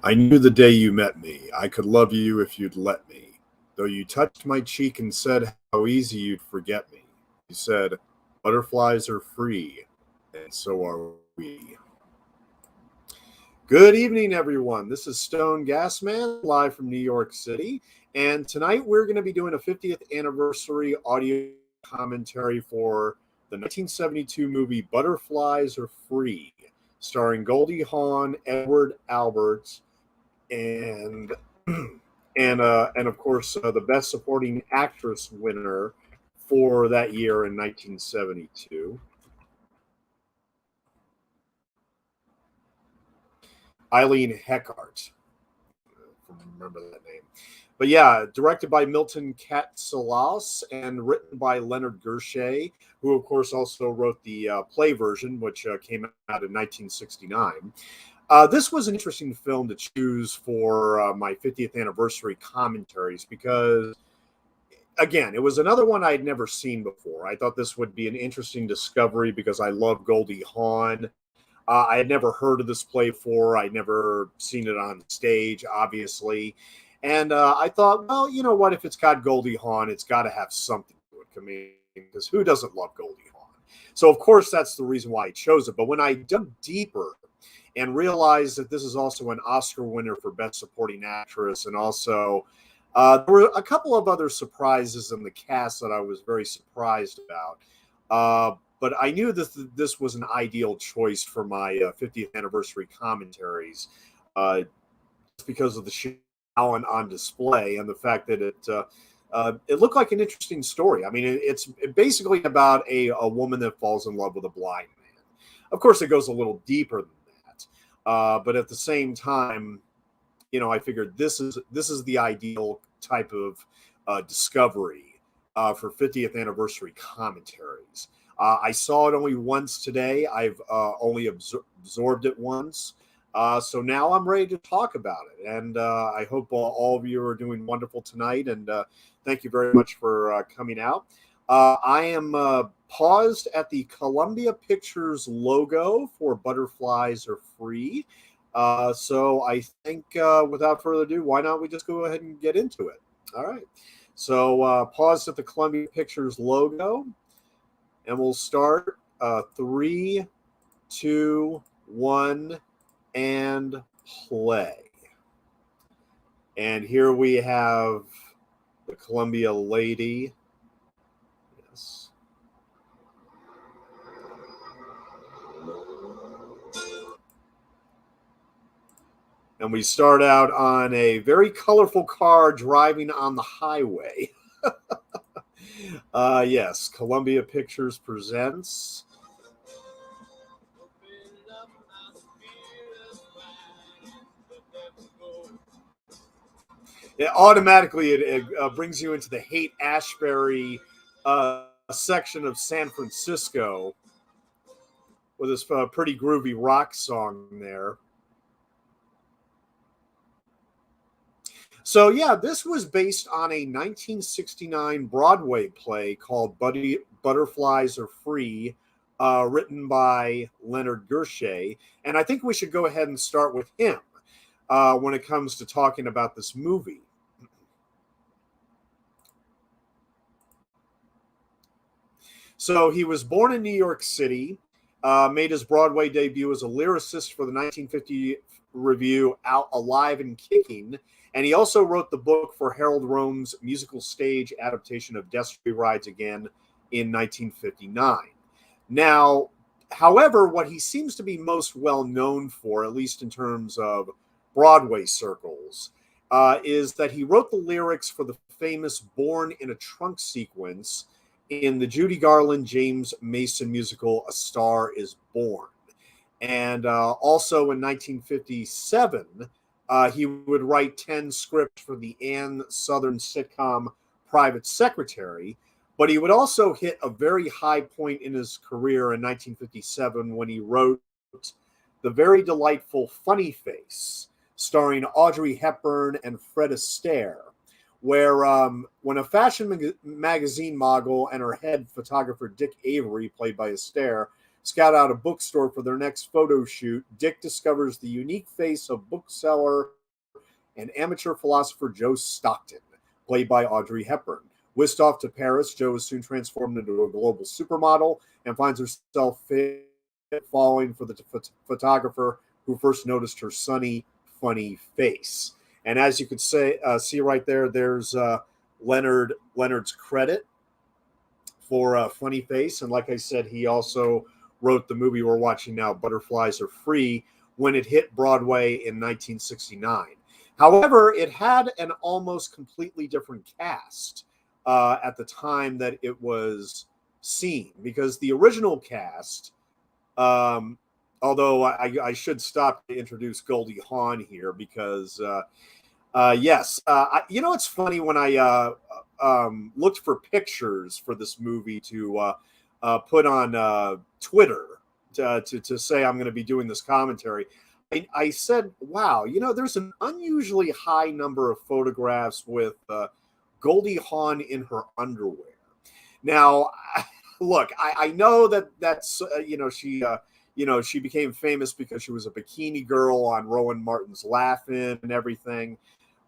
I knew the day you met me, I could love you if you'd let me. Though you touched my cheek and said how easy you'd forget me. You said, butterflies are free, and so are we. Good evening, everyone. This is Stone Gasman, live from New York City. And tonight we're going to be doing a 50th anniversary audio commentary for the 1972 movie Butterflies Are Free, starring Goldie Hawn, Edward Alberts, and and of course the best supporting actress winner for that year in 1972, Eileen Heckart. If I remember that name. But yeah, directed by Milton Katselas and written by Leonard Gershay, who of course also wrote the play version, which came out in 1969. This was an interesting film to choose for my 50th anniversary commentaries because, again, it was another one I had never seen before. I thought this would be an interesting discovery because I love Goldie Hawn. I had never heard of this play before. I'd never seen it on stage, obviously. And I thought, well, you know what? If it's got Goldie Hawn, it's got to have something to it. I mean, because who doesn't love Goldie Hawn? So, of course, that's the reason why I chose it. But when I dug deeper and realized that this is also an Oscar winner for Best Supporting Actress, and also there were a couple of other surprises in the cast that I was very surprised about. But I knew that this was an ideal choice for my 50th anniversary commentaries, just because of the talent on display and the fact that it looked like an interesting story. I mean, it's basically about a woman that falls in love with a blind man. Of course, it goes a little deeper than that, but at the same time, I figured this is the ideal type of discovery for 50th anniversary commentaries. I saw it only once today. I've only absorbed it once. So now I'm ready to talk about it. And I hope all of you are doing wonderful tonight. And thank you very much for coming out. I am paused at the Columbia Pictures logo for Butterflies Are Free. So I think without further ado, why not we just go ahead and get into it? All right. So paused at the Columbia Pictures logo. And we'll start 3, 2, 1, and play. And here we have the Columbia lady. Yes. And we start out on a very colorful car driving on the highway. Yes, Columbia Pictures presents. It brings you into the Haight-Ashbury section of San Francisco with this pretty groovy rock song there. So, yeah, this was based on a 1969 Broadway play called Butterflies Are Free, written by Leonard Gershay. And I think we should go ahead and start with him when it comes to talking about this movie. So he was born in New York City, made his Broadway debut as a lyricist for the 1950 review Out Alive and Kicking, and he also wrote the book for Harold Rome's musical stage adaptation of Destiny Rides Again in 1959. Now, however, what he seems to be most well known for, at least in terms of Broadway circles, is that he wrote the lyrics for the famous Born in a Trunk sequence in the Judy Garland James Mason musical A Star Is Born. And also in 1957, he would write 10 scripts for the Ann Southern sitcom Private Secretary, but he would also hit a very high point in his career in 1957 when he wrote the very delightful Funny Face, starring Audrey Hepburn and Fred Astaire, where when a fashion magazine mogul and her head photographer, Dick Avery, played by Astaire, scout out a bookstore for their next photo shoot, Dick discovers the unique face of bookseller and amateur philosopher Joe Stockton, played by Audrey Hepburn. Whisked off to Paris, Joe is soon transformed into a global supermodel and finds herself falling for the photographer who first noticed her sunny, funny face. And as you could see right there, there's Leonard's credit for Funny Face. And like I said, he also wrote the movie we're watching now, Butterflies Are Free, when it hit Broadway in 1969. However, it had an almost completely different cast at the time that it was seen, because the original cast, although I should stop to introduce Goldie Hawn here, because yes, it's funny, when I looked for pictures for this movie to put on Twitter to say I'm going to be doing this commentary, I said, wow, there's an unusually high number of photographs with Goldie Hawn in her underwear. Now, look, I know that's she became famous because she was a bikini girl on Rowan Martin's Laugh-In and everything.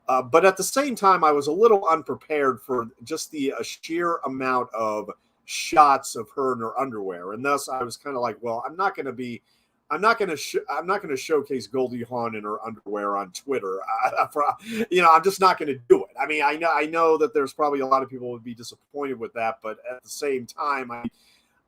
But at the same time, I was a little unprepared for just the sheer amount of shots of her in her underwear, and thus I was kind of like, well, I'm not going to showcase Goldie Hawn in her underwear on Twitter. I'm just not going to do it. I mean, I know that there's probably a lot of people would be disappointed with that, but at the same time,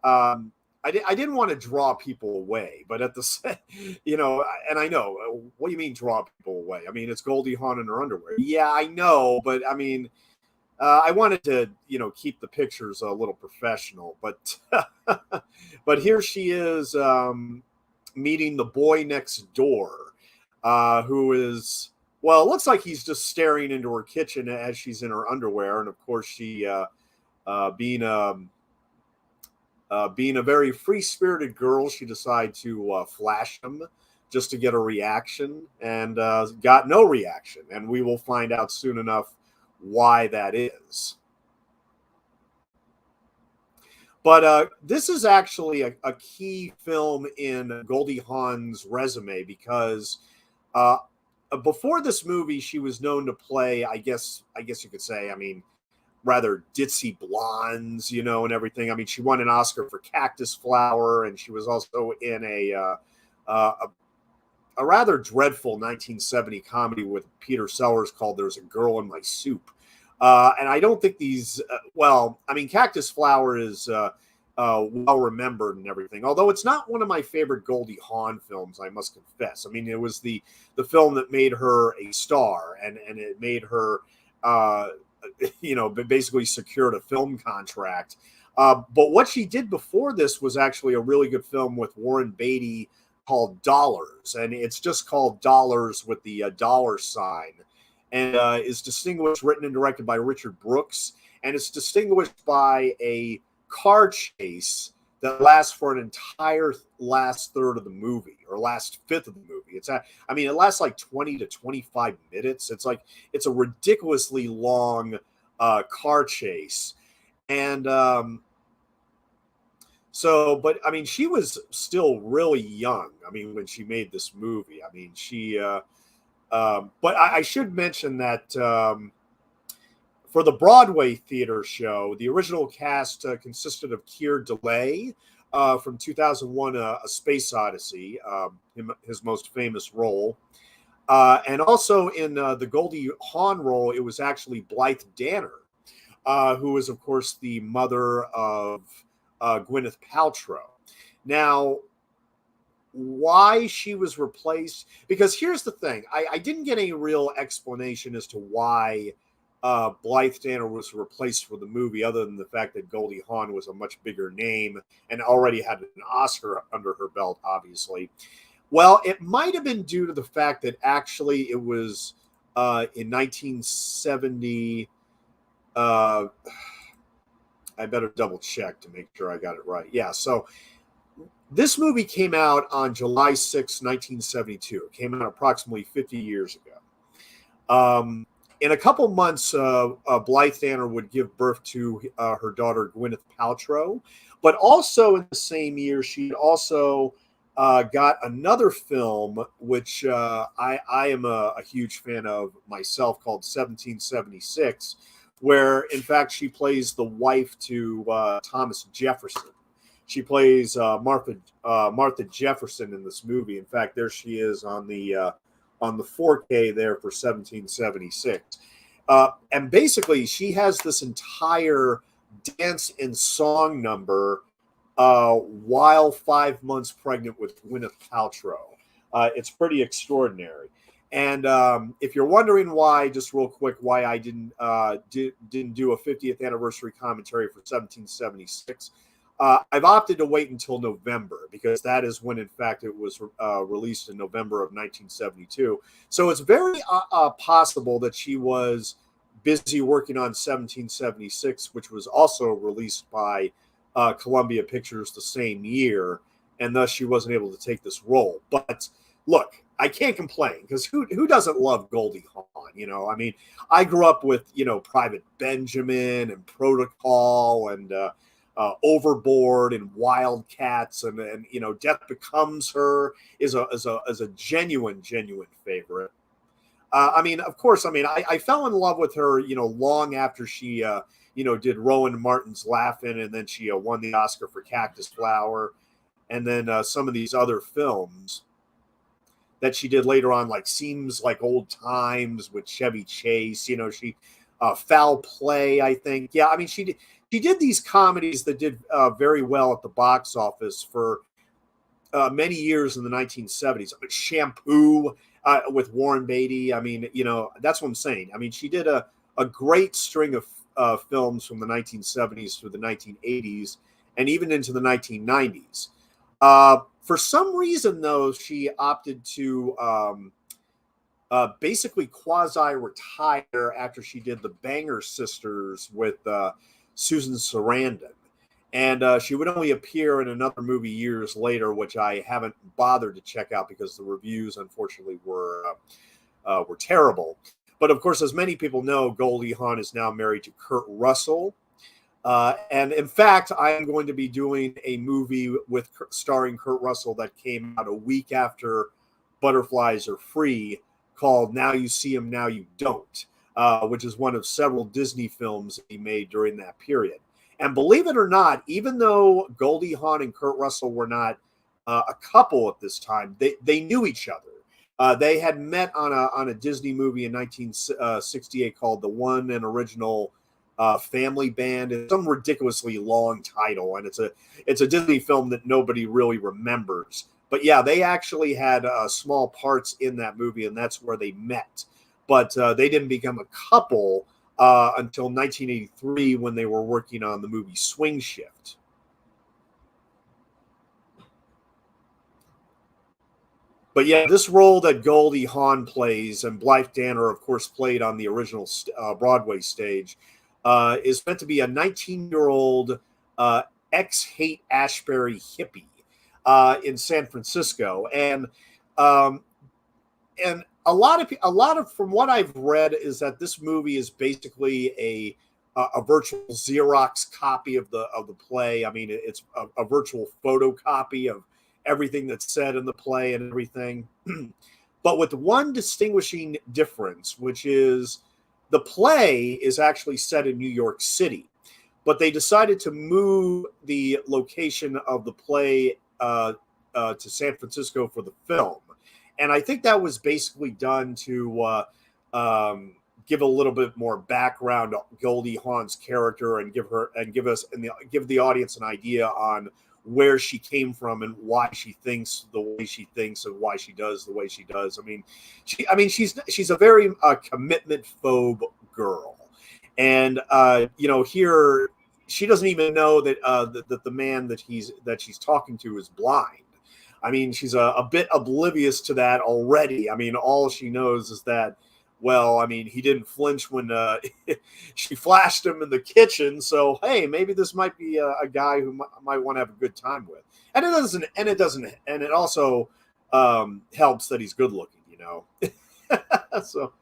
I didn't want to draw people away, but at the same, and I know, what do you mean draw people away? I mean, it's Goldie Hawn in her underwear. Yeah, I know, but I mean, I wanted to, keep the pictures a little professional, but but here she is meeting the boy next door, who is, well, it looks like he's just staring into her kitchen as she's in her underwear, and of course she, being a very free-spirited girl, she decided to flash him just to get a reaction, and got no reaction. And we will find out soon enough why that is. But this is actually a key film in Goldie Hawn's resume, because before this movie, she was known to play, I guess you could say, rather ditzy blondes, and everything. I mean, she won an Oscar for Cactus Flower, and she was also in a rather dreadful 1970 comedy with Peter Sellers called "There's a Girl in My Soup." And I don't think these, Cactus Flower is well remembered and everything, although it's not one of my favorite Goldie Hawn films, I must confess. I mean, it was the film that made her a star, and it made her, basically secured a film contract. But what she did before this was actually a really good film with Warren Beatty called Dollars, and it's just called Dollars with the dollar sign, and is distinguished, written and directed by Richard Brooks, and it's distinguished by a car chase that lasts for an entire last third of the movie, or last fifth of the movie. It lasts like 20 to 25 minutes. It's a ridiculously long car chase. And but I mean, she was still really young, when she made this movie. But I should mention that for the Broadway theater show, the original cast consisted of Keir Dullea from 2001, A Space Odyssey, his most famous role. And also in the Goldie Hawn role, it was actually Blythe Danner, who is, of course, the mother of Gwyneth Paltrow. Now, why she was replaced, because here's the thing, I didn't get any real explanation as to why Blythe Danner was replaced for the movie, other than the fact that Goldie Hawn was a much bigger name and already had an Oscar under her belt, obviously. Well, it might have been due to the fact that actually it was in 1970. I better double check to make sure I got it right. Yeah, so this movie came out on July 6, 1972. It came out approximately 50 years ago. in a couple months, Blythe Danner would give birth to her daughter Gwyneth Paltrow, but also in the same year, she also got another film, which I am a huge fan of myself, called 1776, where in fact she plays the wife to Thomas Jefferson. She plays Martha Jefferson in this movie. In fact, there she is on the 4K there for 1776. And basically, she has this entire dance and song number while 5 months pregnant with Gwyneth Paltrow. It's pretty extraordinary. And if you're wondering why, just real quick, why I didn't do a 50th anniversary commentary for 1776, I've opted to wait until November, because that is when, in fact, it was released in November of 1972. So it's very possible that she was busy working on 1776, which was also released by Columbia Pictures the same year, and thus she wasn't able to take this role. But look, I can't complain, because who doesn't love Goldie Hawn? You know, I mean, I grew up with, you know, Private Benjamin and Protocol and Overboard and Wildcats, and you know, Death Becomes Her is a genuine favorite. I mean, of course, I mean, I fell in love with her, you know, long after she you know, did Rowan Martin's Laugh-In, and then she won the Oscar for Cactus Flower, and then some of these other films that she did later on, like Seems Like Old Times with Chevy Chase. You know, she Foul Play, I think. Yeah, I mean, she did these comedies that did very well at the box office for many years in the 1970s. Shampoo with Warren Beatty. I mean, you know, that's what I'm saying. I mean, she did a great string of films from the 1970s through the 1980s and even into the 1990s. For some reason, though, she opted to basically quasi-retire after she did The Banger Sisters with Susan Sarandon. And she would only appear in another movie years later, which I haven't bothered to check out because the reviews, unfortunately, were terrible. But of course, as many people know, Goldie Hawn is now married to Kurt Russell. And in fact, I am going to be doing a movie starring Kurt Russell that came out a week after Butterflies Are Free, called Now You See Him, Now You Don't, which is one of several Disney films he made during that period. And believe it or not, even though Goldie Hawn and Kurt Russell were not a couple at this time, they knew each other. They had met on a Disney movie in 1968 called The One and Original Family Band. It's some ridiculously long title, and it's a Disney film that nobody really remembers. But yeah, they actually had small parts in that movie, and that's where they met. But they didn't become a couple until 1983 when they were working on the movie Swing Shift. But yeah, this role that Goldie Hawn plays, and Blythe Danner, of course, played on the original Broadway stage, is meant to be a 19-year-old ex-Haight-Ashbury hippie in San Francisco, and a lot of from what I've read is that this movie is basically a virtual Xerox copy of the play. I mean, it's a virtual photocopy of everything that's said in the play and everything, but with one distinguishing difference, which is the play is actually set in New York City, but they decided to move the location of the play to San Francisco for the film. And I think that was basically done to give a little bit more background to Goldie Hawn's character and give the audience an idea on where she came from and why she thinks the way she thinks and why she does the way she does. I mean, she's a very commitment phobe girl, and you know, here she doesn't even know that that the man that she's talking to is blind. I mean, she's a bit oblivious to that already. I mean, all she knows is that, well, I mean, he didn't flinch when she flashed him in the kitchen. So, hey, maybe this might be a guy who might want to have a good time with. And it also helps that he's good looking, you know. So,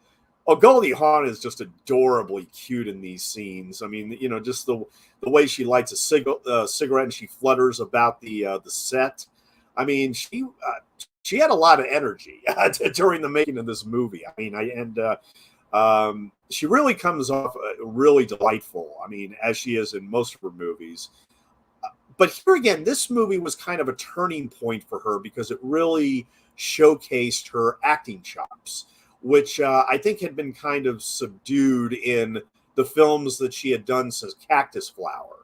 Oh, Goldie Hawn is just adorably cute in these scenes. I mean, just the way she lights a cigarette and she flutters about the set. I mean, she had a lot of energy during the making of this movie. I mean, she really comes off really delightful. I mean, as she is in most of her movies. But here again, this movie was kind of a turning point for her because it really showcased her acting chops, which I think had been kind of subdued in the films that she had done since Cactus Flower.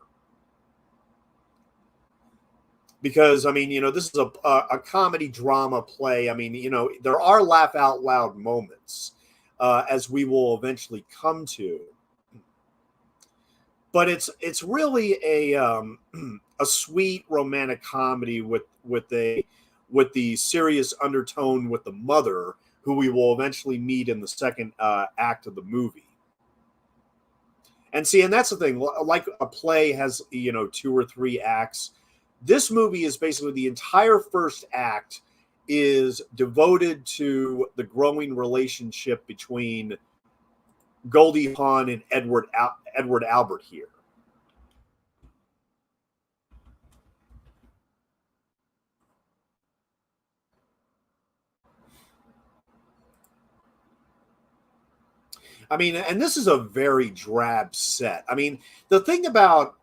Because, I mean, this is a comedy drama play. I mean, there are laugh out loud moments, as we will eventually come to. But it's really a sweet romantic comedy with the serious undertone with the mother, who we will eventually meet in the second act of the movie. And see, and that's the thing. Like a play has 2 or 3 acts. This movie is basically the entire first act is devoted to the growing relationship between Goldie Hawn and Edward Albert here. I mean, and this is a very drab set. I mean, the thing about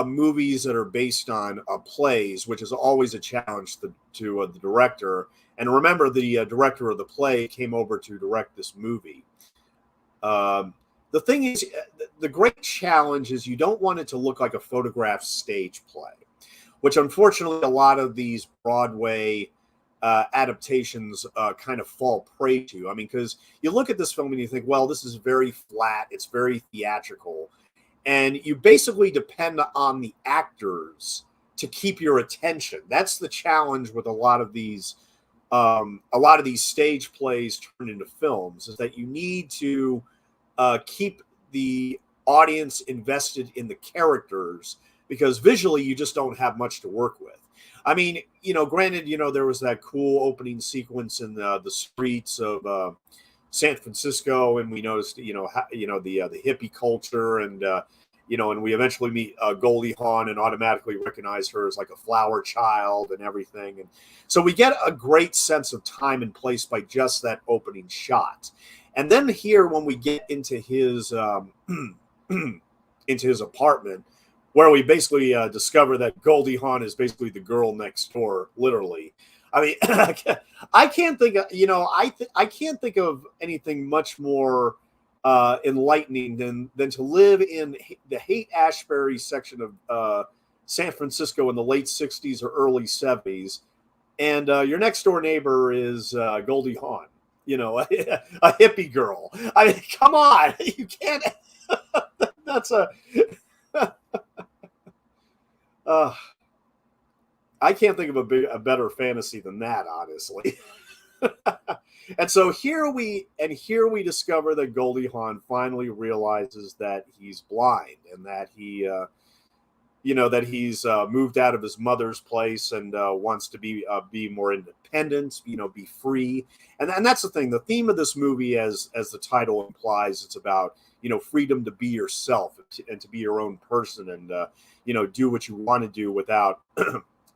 movies that are based on plays, which is always a challenge to the director. And remember, the director of the play came over to direct this movie. The thing is, the great challenge is you don't want it to look like a photographed stage play, which unfortunately a lot of these Broadway adaptations kind of fall prey to. I mean, because you look at this film and you think, well, this is very flat, it's very theatrical, and you basically depend on the actors to keep your attention. That's the challenge with a lot of these stage plays turned into films, is that you need to keep the audience invested in the characters, because visually you just don't have much to work with. I mean, granted, there was that cool opening sequence in the streets of San Francisco, and we noticed, the hippie culture, and and we eventually meet Goldie Hawn and automatically recognize her as like a flower child and everything, and so we get a great sense of time and place by just that opening shot. And then here, when we get into his into his apartment, where we basically discover that Goldie Hawn is basically the girl next door, literally. I mean, I can't think of, I can't think of anything much more enlightening than to live in the Haight-Ashbury section of San Francisco in the late 60s or early 70s, and your next door neighbor is Goldie Hawn, a hippie girl. I mean, come on, you can't. That's a. I can't think of a better fantasy than that, honestly. And so here we discover that Goldie Hawn finally realizes that he's blind, and that that he's moved out of his mother's place and wants to be more independent, be free. And that's the thing. The theme of this movie, as the title implies, it's about freedom to be yourself and to be your own person, and do what you want to do without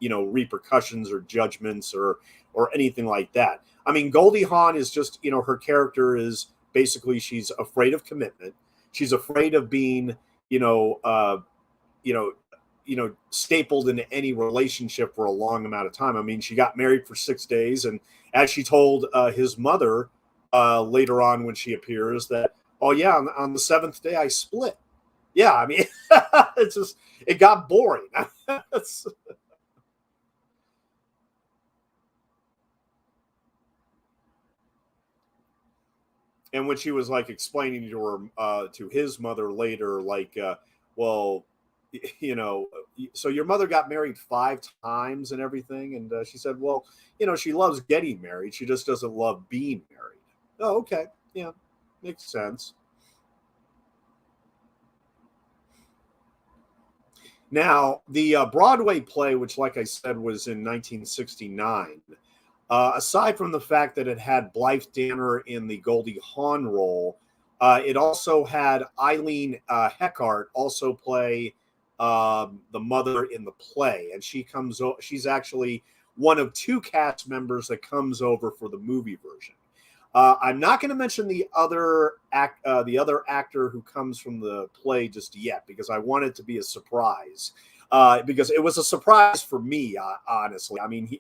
repercussions or judgments or anything like that. I mean, Goldie Hawn is just, her character is basically, she's afraid of commitment. She's afraid of being, stapled into any relationship for a long amount of time. I mean, she got married for 6 days, and as she told his mother later on when she appears, that, oh yeah, on the 7th day I split. Yeah, I mean, it got boring. And when she was like explaining to her to his mother later, like, well, so your mother got married 5 times and everything, and she said, well, she loves getting married, she just doesn't love being married. Oh, okay, yeah, makes sense. Now, the Broadway play, which, like I said, was in 1969, Aside from the fact that it had Blythe Danner in the Goldie Hawn role, it also had Eileen Heckart also play the mother in the play, and she's actually one of two cast members that comes over for the movie version. I'm not going to mention the other actor who comes from the play just yet, because I want it to be a surprise. Because it was a surprise for me, honestly. I mean,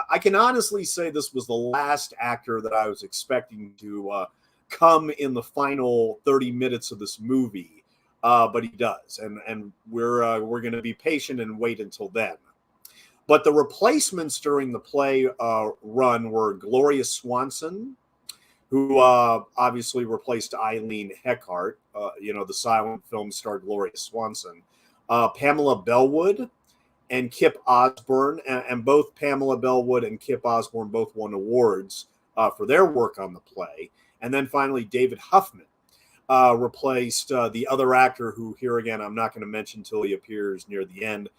I can honestly say this was the last actor that I was expecting to come in the final 30 minutes of this movie, but he does, and we're going to be patient and wait until then. But the replacements during the play run were Gloria Swanson, who obviously replaced Eileen Heckart, the silent film star Gloria Swanson, Pamela Bellwood, and Kip Osborne, and both Pamela Bellwood and Kip Osborne both won awards for their work on the play. And then finally, David Huffman replaced the other actor who, here again, I'm not going to mention until he appears near the end.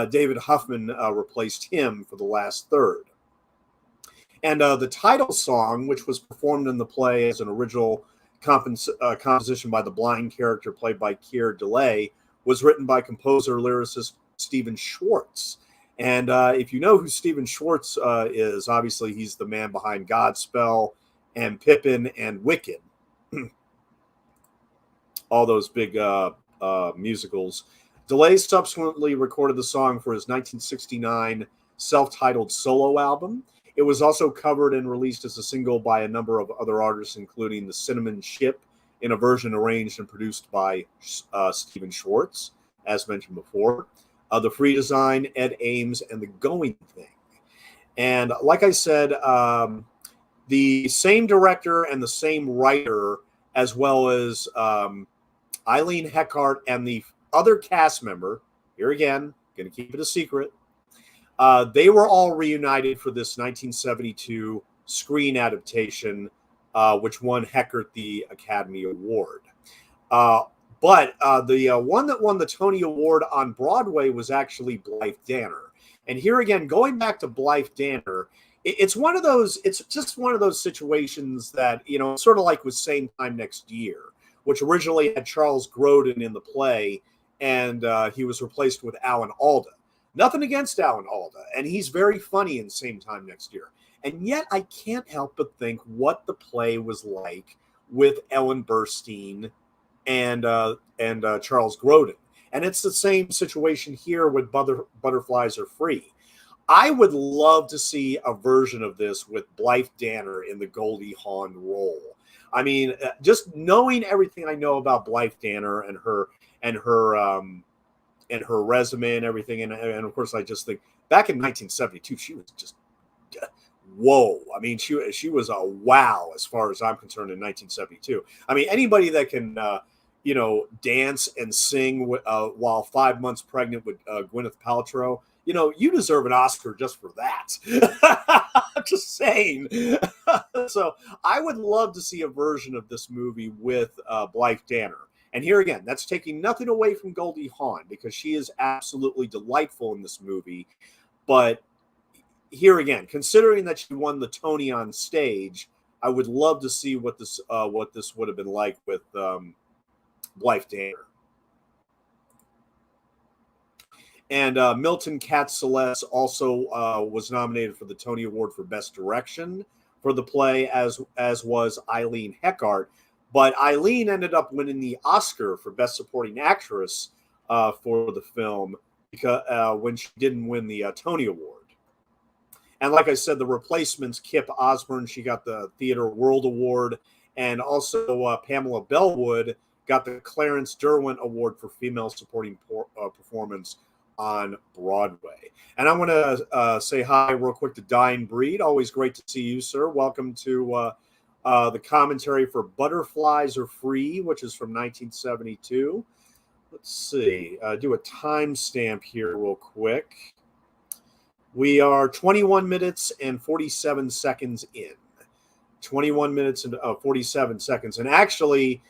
David Huffman replaced him for the last third. And the title song, which was performed in the play as an original composition by the blind character played by Keir DeLay, was written by composer-lyricist Stephen Schwartz. And if you know who Stephen Schwartz is, obviously he's the man behind Godspell and Pippin and Wicked. All those big musicals. DeLay subsequently recorded the song for his 1969 self-titled solo album. It was also covered and released as a single by a number of other artists, including the Cinnamon Ship, in a version arranged and produced by Stephen Schwartz, as mentioned before. The Free Design, Ed Ames, and The Going Thing. And like I said, the same director and the same writer, as well as Eileen Heckart and the other cast member, here again, going to keep it a secret, they were all reunited for this 1972 screen adaptation, which won Heckart the Academy Award. But the one that won the Tony Award on Broadway was actually Blythe Danner. And here again, going back to Blythe Danner, it's just one of those situations that, sort of like with Same Time Next Year, which originally had Charles Grodin in the play, and he was replaced with Alan Alda. Nothing against Alan Alda, and he's very funny in Same Time Next Year. And yet I can't help but think what the play was like with Ellen Burstyn and Charles Grodin. And it's the same situation here with Butterflies Are Free. I would love to see a version of this with Blythe Danner in the Goldie Hawn role. I mean, just knowing everything I know about Blythe Danner and her resume and everything, and of course, I just think back in 1972, she was just whoa. I mean, she was a wow as far as I'm concerned in 1972. I mean, anybody that can dance and sing while 5 months pregnant with Gwyneth Paltrow, you deserve an Oscar just for that. I'm just saying. So I would love to see a version of this movie with Blythe Danner. And here again, that's taking nothing away from Goldie Hawn, because she is absolutely delightful in this movie. But here again, considering that she won the Tony on stage, I would love to see what this would have been like with Blythe Danner. And Milton Katselas also was nominated for the Tony Award for Best Direction for the play, as was Eileen Heckart. But Eileen ended up winning the Oscar for Best Supporting Actress for the film, because when she didn't win the Tony Award. And like I said, the replacements, Kip Osborne, she got the Theatre World Award, and also Pamela Bellwood got the Clarence Derwent Award for Female Supporting Performance on Broadway. And I want to say hi real quick to Dying Breed. Always great to see you, sir. Welcome to the commentary for Butterflies Are Free, which is from 1972. Let's see. Do a timestamp here real quick. We are 21 minutes and 47 seconds in. 21 minutes and 47 seconds. And actually,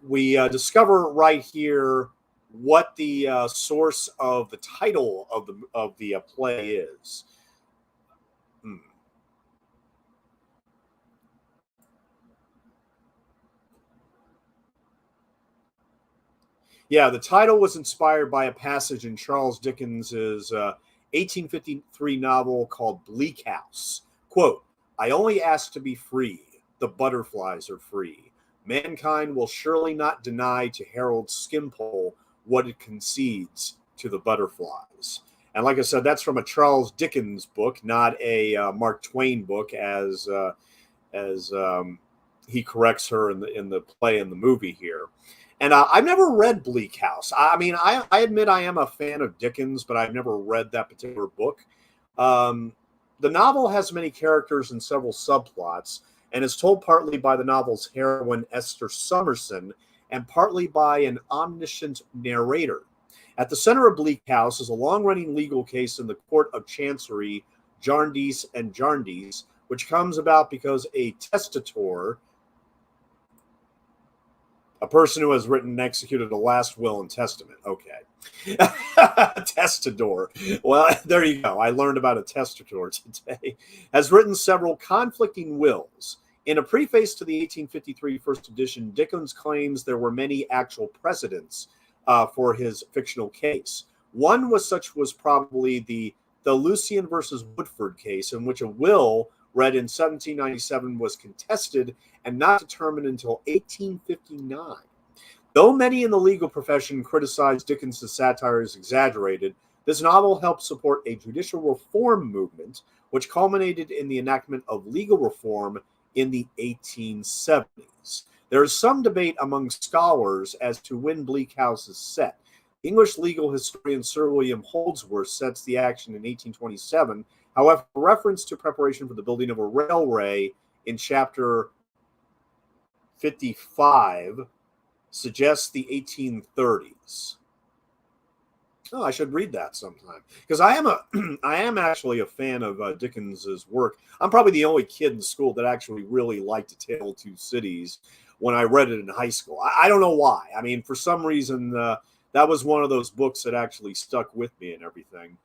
we discover right here what the source of the title of the play is. Yeah, the title was inspired by a passage in Charles Dickens's 1853 novel called Bleak House. Quote, "I only ask to be free. The butterflies are free. Mankind will surely not deny to Harold Skimpole what it concedes to the butterflies." And like I said, that's from a Charles Dickens book, not a Mark Twain book, as he corrects her in the play and the movie here. And I've never read Bleak House. I mean, I admit I am a fan of Dickens, but I've never read that particular book. The novel has many characters and several subplots, and is told partly by the novel's heroine Esther Summerson, and partly by an omniscient narrator. At the center of Bleak House is a long-running legal case in the Court of Chancery, Jarndyce and Jarndyce, which comes about because a testator, a person who has written and executed a last will and testament. Okay. Testator. Well, there you go. I learned about a testator today. Has written several conflicting wills. In a preface to the 1853 first edition, Dickens claims there were many actual precedents for his fictional case. One was probably the Lucian versus Woodford case, in which a will read in 1797 was contested and not determined until 1859. Though many in the legal profession criticized Dickens' satire as exaggerated, this novel helped support a judicial reform movement, which culminated in the enactment of legal reform in the 1870s. There is some debate among scholars as to when Bleak House is set. English legal historian Sir William Holdsworth sets the action in 1827. However, reference to preparation for the building of a railway in chapter 55 suggests the 1830s. Oh, I should read that sometime, because I am actually a fan of Dickens's work. I'm probably the only kid in school that actually really liked A Tale of Two Cities when I read it in high school. I don't know why. I mean, for some reason, that was one of those books that actually stuck with me and everything.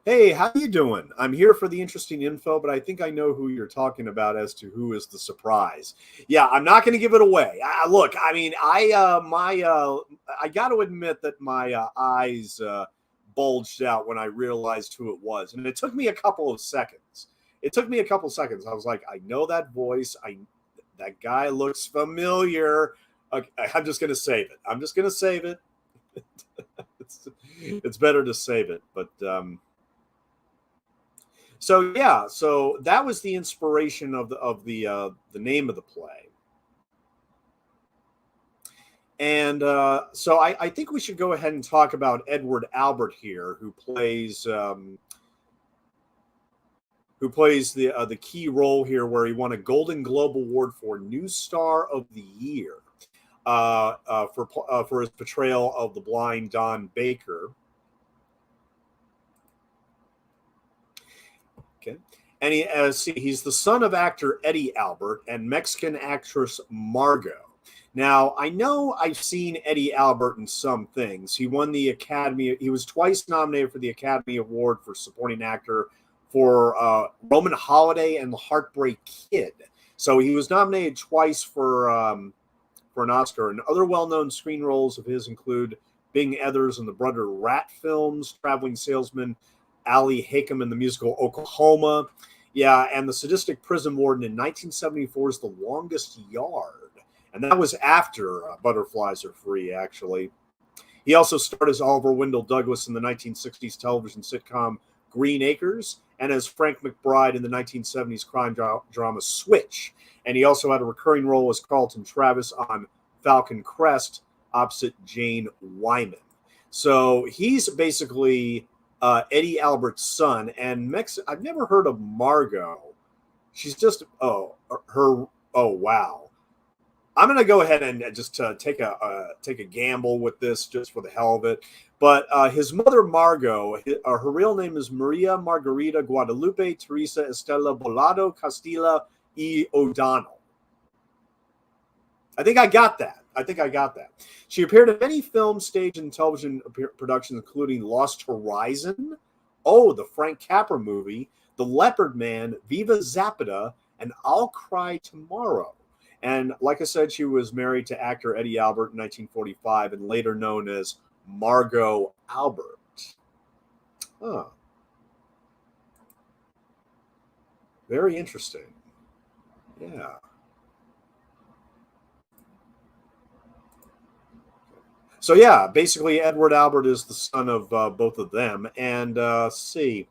Hey, how you doing? I'm here for the interesting info, but I think I know who you're talking about as to who is the surprise. Yeah, I'm not going to give it away. Look, I mean, I got to admit that my eyes bulged out when I realized who it was, and it took me a couple of seconds. I was like, I know that voice. That guy looks familiar. Okay, I'm just going to save it. It's better to save it, but. So yeah, so that was the inspiration of the name of the play, and so I think we should go ahead and talk about Edward Albert here, who plays the key role here, where he won a Golden Globe Award for New Star of the Year for his portrayal of the blind Don Baker. Okay. And he's the son of actor Eddie Albert and Mexican actress Margot. Now, I know I've seen Eddie Albert in some things. He won the Academy. He was twice nominated for the Academy Award for Supporting Actor for Roman Holiday and The Heartbreak Kid. So he was nominated twice for an Oscar. And other well-known screen roles of his include Bing Ethers in the Brother Rat films, Traveling Salesman, Ali Hakem in the musical Oklahoma. Yeah, and the sadistic prison warden in 1974's The Longest Yard. And that was after Butterflies Are Free, actually. He also starred as Oliver Wendell Douglas in the 1960s television sitcom Green Acres, and as Frank McBride in the 1970s crime drama Switch. And he also had a recurring role as Carlton Travis on Falcon Crest opposite Jane Wyman. So he's basically Eddie Albert's son, and I've never heard of Margot. She's just wow. I'm going to go ahead and just take a gamble with this just for the hell of it. But his mother, Margot, her real name is Maria Margarita Guadalupe Teresa Estela Bolado Castilla y O'Donnell. I think I got that. She appeared in many film, stage, and television productions, including Lost Horizon, the Frank Capra movie, The Leopard Man, Viva Zapata, and I'll Cry Tomorrow. And like I said, she was married to actor Eddie Albert in 1945 and later known as Margot Albert. Huh. Very interesting. Yeah. So yeah, basically Edward Albert is the son of both of them. And see,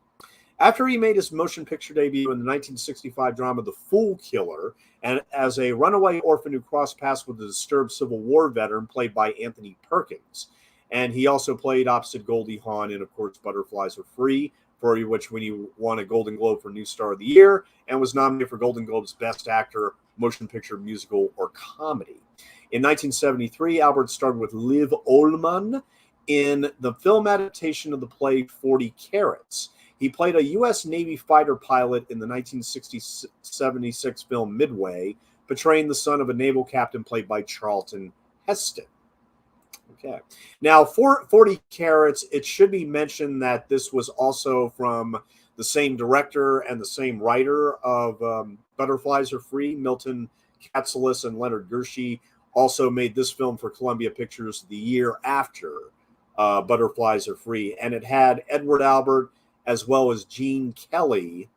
after he made his motion picture debut in the 1965 drama The Fool Killer, and as a runaway orphan who crossed paths with a disturbed Civil War veteran played by Anthony Perkins. And he also played opposite Goldie Hawn in, of course, Butterflies Are Free, for which when he won a Golden Globe for New Star of the Year and was nominated for Golden Globe's Best Actor, Motion Picture, Musical, or Comedy. In 1973, Albert starred with Liv Ullmann in the film adaptation of the play 40 Carats. He played a U.S. Navy fighter pilot in the 1976 film Midway, portraying the son of a naval captain played by Charlton Heston. Okay. Now, for 40 Carats, it should be mentioned that this was also from the same director and the same writer of Butterflies Are Free. Milton, Katselas, and Leonard Gershey also made this film for Columbia Pictures the year after Butterflies Are Free. And it had Edward Albert as well as Gene Kelly.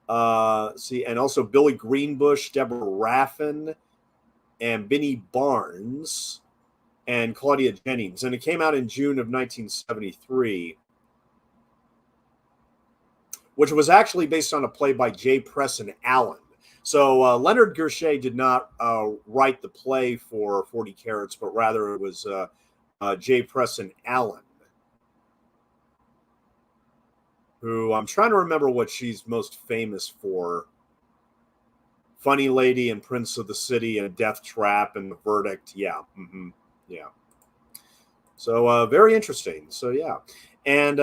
And also Billy Greenbush, Deborah Raffin, and Benny Barnes, and Claudia Jennings. And it came out in June of 1973, which was actually based on a play by J. Preston Allen. So Leonard Gershey did not write the play for 40 Carats, but rather it was J. Preston Allen, who I'm trying to remember what she's most famous for. Funny Lady and Prince of the City and Death Trap and The Verdict. Yeah. Mm-hmm. Yeah. So very interesting. So yeah. And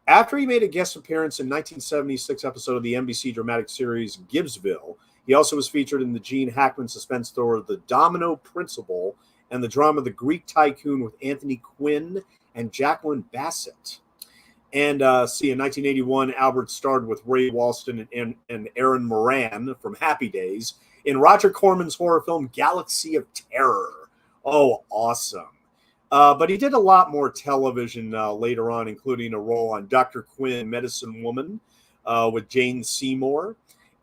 after he made a guest appearance in 1976 episode of the NBC dramatic series Gibbsville, he also was featured in the Gene Hackman suspense thriller The Domino Principle and the drama The Greek Tycoon with Anthony Quinn and Jacqueline Bassett. And in 1981, Albert starred with Ray Walston and Aaron Moran from Happy Days in Roger Corman's horror film Galaxy of Terror. Oh, awesome. But he did a lot more television later on, including a role on Dr. Quinn, Medicine Woman, with Jane Seymour.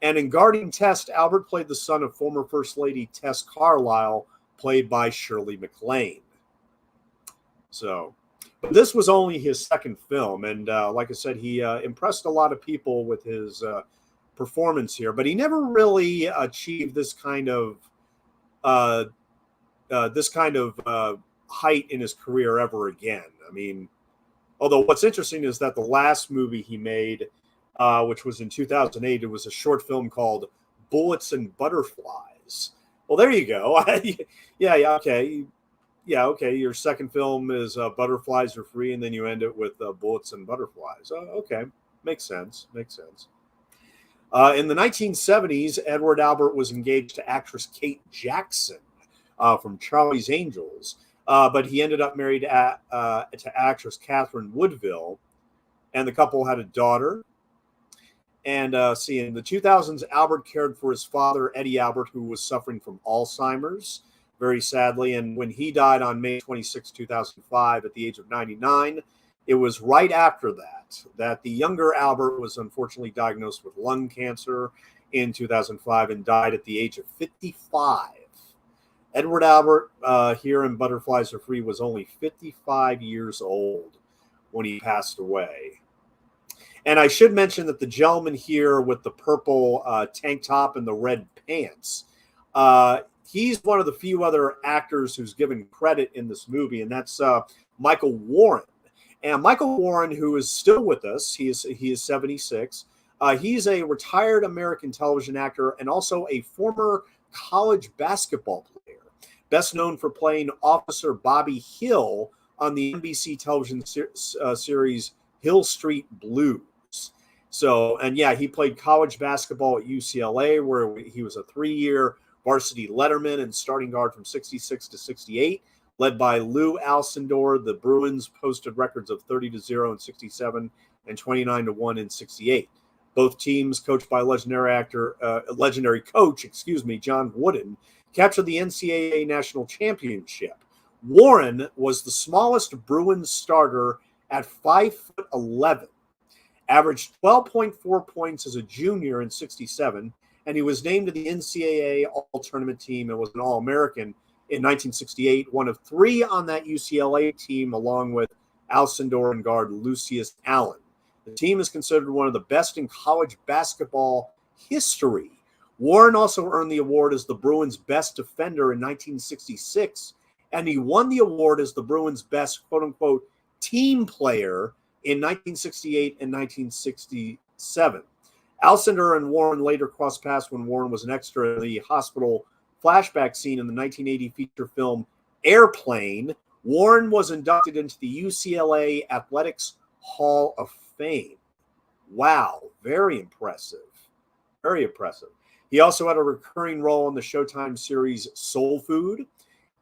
And in Guarding Tess, Albert played the son of former First Lady Tess Carlisle, played by Shirley MacLaine. So, but this was only his second film. And like I said, he impressed a lot of people with his performance here. But he never really achieved this kind of height in his career ever again. I mean, although what's interesting is that the last movie he made, which was in 2008, it was a short film called Bullets and Butterflies. Well, there you go. Yeah, okay. Yeah, okay. Your second film is Butterflies Are Free, and then you end it with Bullets and Butterflies. Okay. Makes sense. In the 1970s, Edward Albert was engaged to actress Kate Jackson from Charlie's Angels, but he ended up married to actress Catherine Woodville, and the couple had a daughter. And in the 2000s, Albert cared for his father, Eddie Albert, who was suffering from Alzheimer's, very sadly. And when he died on May 26, 2005, at the age of 99, it was right after that the younger Albert was unfortunately diagnosed with lung cancer in 2005 and died at the age of 55. Edward Albert, here in Butterflies Are Free, was only 55 years old when he passed away. And I should mention that the gentleman here with the purple tank top and the red pants, he's one of the few other actors who's given credit in this movie, and that's Michael Warren. And Michael Warren, who is still with us, he is 76. He's a retired American television actor and also a former college basketball player, best known for playing Officer Bobby Hill on the NBC television series Hill Street Blues. So, and yeah, he played college basketball at UCLA, where he was a 3-year varsity letterman and starting guard from 66 to 68, led by Lou Alcindor. The Bruins posted records of 30-0 in 67 and 29-1 in 68. Both teams, coached by legendary coach, John Wooden, captured the NCAA national championship. Warren was the smallest Bruins starter at 5'11", averaged 12.4 points as a junior in '67, and he was named to the NCAA All-Tournament team and was an All-American in 1968, one of three on that UCLA team, along with Alcindor guard Lucius Allen. The team is considered one of the best in college basketball history. Warren also earned the award as the Bruins' best defender in 1966, and he won the award as the Bruins' best, quote-unquote, team player in 1968 and 1967. Alcindor and Warren later crossed paths when Warren was an extra in the hospital flashback scene in the 1980 feature film Airplane. Warren was inducted into the UCLA Athletics Hall of Fame. Wow, very impressive. Very impressive. He also had a recurring role in the Showtime series Soul Food.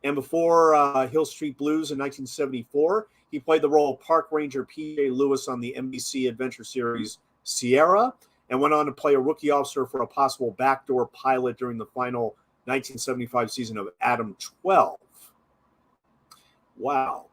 And before Hill Street Blues in 1974, he played the role of Park Ranger P.J. Lewis on the NBC adventure series Sierra, and went on to play a rookie officer for a possible backdoor pilot during the final 1975 season of Adam 12. Wow.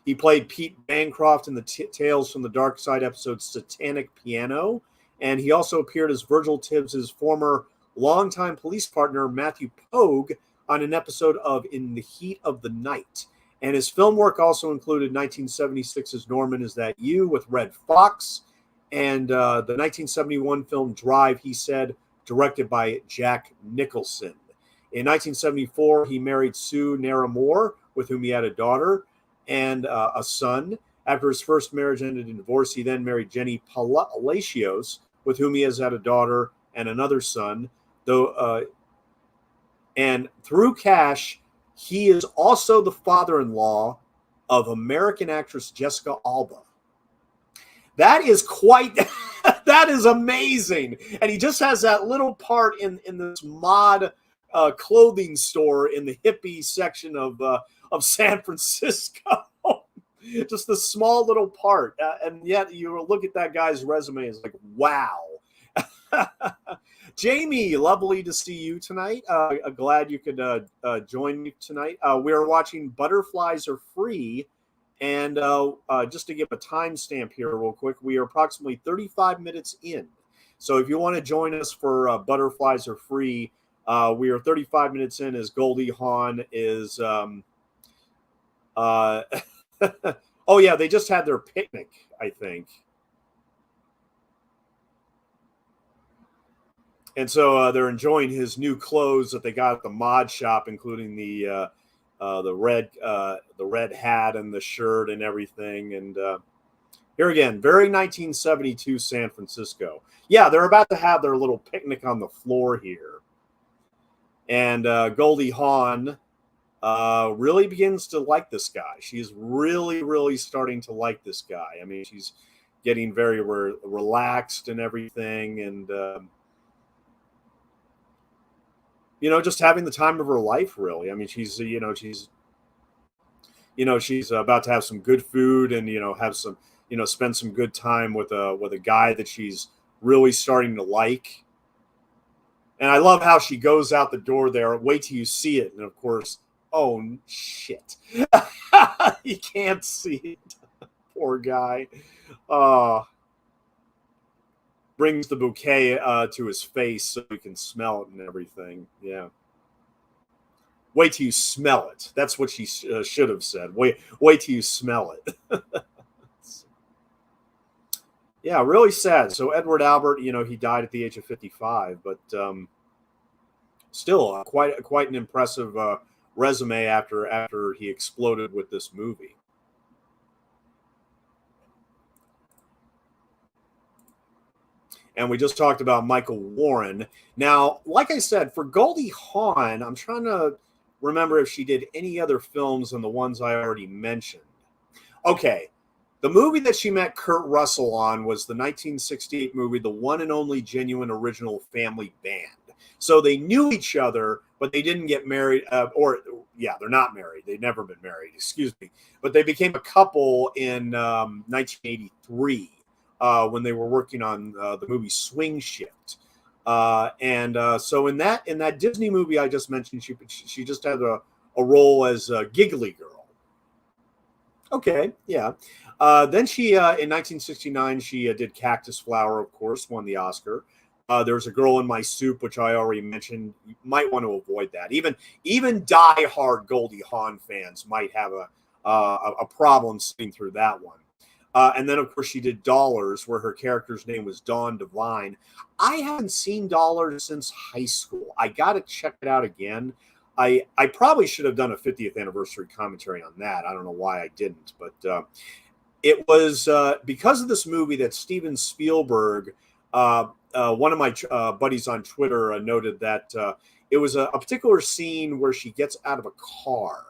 He played Pete Bancroft in the Tales from the Dark Side episode Satanic Piano, and he also appeared as Virgil Tibbs' former longtime police partner Matthew Pogue on an episode of In the Heat of the Night. And his film work also included 1976's Norman, Is That You? With Red Fox, and the 1971 film Drive, He Said, directed by Jack Nicholson. In 1974, he married Sue Naramore, with whom he had a daughter and a son. After his first marriage ended in divorce, he then married Jenny Palacios, with whom he has had a daughter and another son. And through Cash, he is also the father-in-law of American actress Jessica Alba. That is quite, that is amazing. And he just has that little part in this mod clothing store in the hippie section of San Francisco. Just the small little part. And yet you look at that guy's resume, it's like, wow. Jamie, lovely to see you tonight. Glad you could join me tonight. We are watching Butterflies Are Free. And just to give a timestamp here real quick, we are approximately 35 minutes in. So if you want to join us for Butterflies Are Free, we are 35 minutes in as Goldie Hawn is... oh, yeah, they just had their picnic, I think. And so they're enjoying his new clothes that they got at the mod shop, including the red hat and the shirt and everything. And here again, very 1972 San Francisco. Yeah, they're about to have their little picnic on the floor here. And Goldie Hawn really begins to like this guy. She's really, really starting to like this guy. I mean, she's getting very relaxed and everything. And just having the time of her life, really. I mean, she's about to have some good food and, have some, spend some good time with a guy that she's really starting to like. And I love how she goes out the door there. Wait till you see it. And of course, oh shit. He can't see it. Poor guy. Brings the bouquet to his face so he can smell it and everything. Yeah. Wait till you smell it. That's what she should have said. Wait till you smell it. Yeah, really sad. So Edward Albert, he died at the age of 55, but still quite an impressive resume after he exploded with this movie. And we just talked about Michael Warren. Now, like I said, for Goldie Hawn, I'm trying to remember if she did any other films than the ones I already mentioned. Okay, the movie that she met Kurt Russell on was the 1968 movie, The One and Only Genuine Original Family Band. So they knew each other, but they didn't get married. They're not married. They've never been married, excuse me. But they became a couple in 1983 when they were working on the movie Swing Shift. So in that Disney movie I just mentioned, she just had a role as a Giggly Girl. Okay, yeah. Then she in 1969 she did Cactus Flower, of course, won the Oscar. There's a Girl in My Soup, which I already mentioned. You might want to avoid that. Even die-hard Goldie Hawn fans might have a problem sitting through that one. And then, of course, she did Dollars, where her character's name was Dawn Divine. I haven't seen Dollars since high school. I got to check it out again. I probably should have done a 50th anniversary commentary on that. I don't know why I didn't, but it was because of this movie that Steven Spielberg, one of my buddies on Twitter noted that it was a particular scene where she gets out of a car,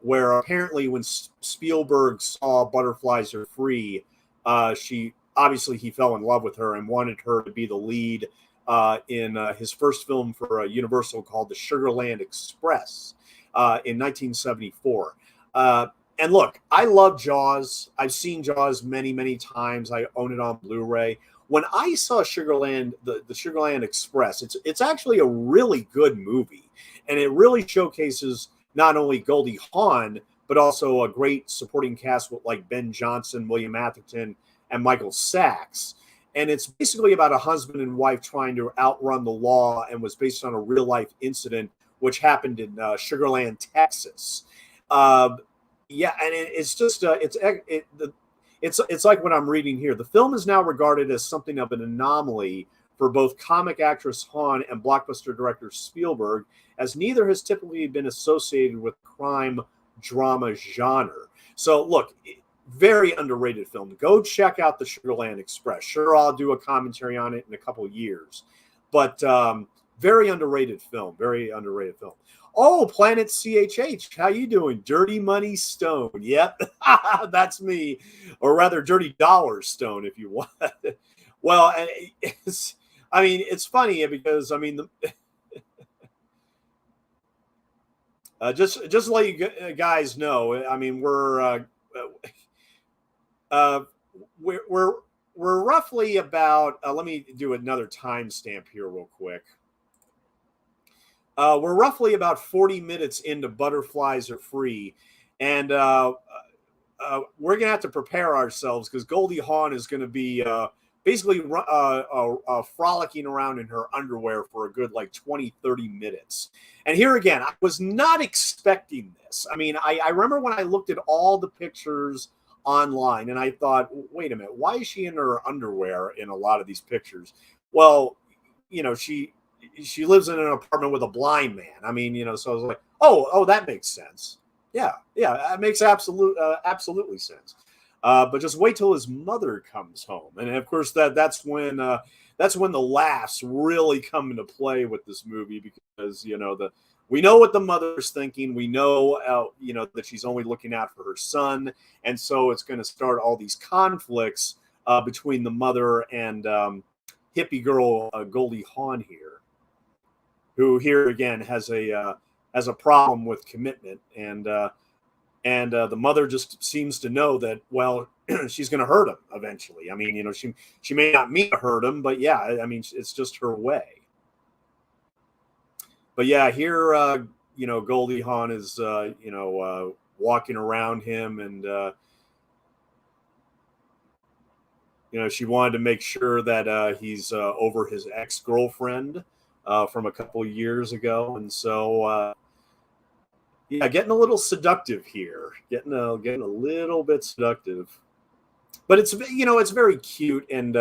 where apparently when Spielberg saw Butterflies Are Free, he fell in love with her and wanted her to be the lead in his first film for Universal called The Sugarland Express in 1974. And look, I love Jaws. I've seen Jaws many, many times. I own it on Blu-ray. When I saw Sugarland, the Sugarland Express, it's actually a really good movie, and it really showcases not only Goldie Hawn but also a great supporting cast with like Ben Johnson, William Atherton, and Michael Sachs. And it's basically about a husband and wife trying to outrun the law, and was based on a real life incident which happened in Sugarland, Texas. And it's just it's like what I'm reading here. The film is now regarded as something of an anomaly for both comic actress Hawn and blockbuster director Spielberg, as neither has typically been associated with crime drama genre. So look, very underrated film. Go check out the Sugarland Express. Sure, I'll do a commentary on it in a couple of years, but very underrated film. Very underrated film. Oh, Planet CHH, how you doing? Dirty Money Stone. Yep, that's me, or rather, Dirty Dollar Stone, if you want. Well, it's funny because just to let you guys know, I mean, we're roughly about. Let me do another timestamp here real quick. We're roughly about 40 minutes into Butterflies Are Free, and we're going to have to prepare ourselves because Goldie Hawn is going to be basically frolicking around in her underwear for a good 20, 30 minutes. And here again, I was not expecting this. I mean, I remember when I looked at all the pictures online and I thought, wait a minute, why is she in her underwear in a lot of these pictures? Well, she lives in an apartment with a blind man. I mean, so I was like, oh, that makes sense. Yeah, that makes absolutely sense. But just wait till his mother comes home, and of course that's when the laughs really come into play with this movie, because we know what the mother's thinking. We know that she's only looking out for her son, and so it's going to start all these conflicts between the mother and hippie girl Goldie Hawn here, who here again has a problem with commitment, and the mother just seems to know that, well, she's going to hurt him eventually. I mean, she may not mean to hurt him, but yeah, I mean, it's just her way. But yeah, here, Goldie Hawn is, walking around him, and she wanted to make sure that he's over his ex-girlfriend from a couple of years ago, and so. Yeah, getting a little seductive here, getting a little bit seductive, but it's very cute and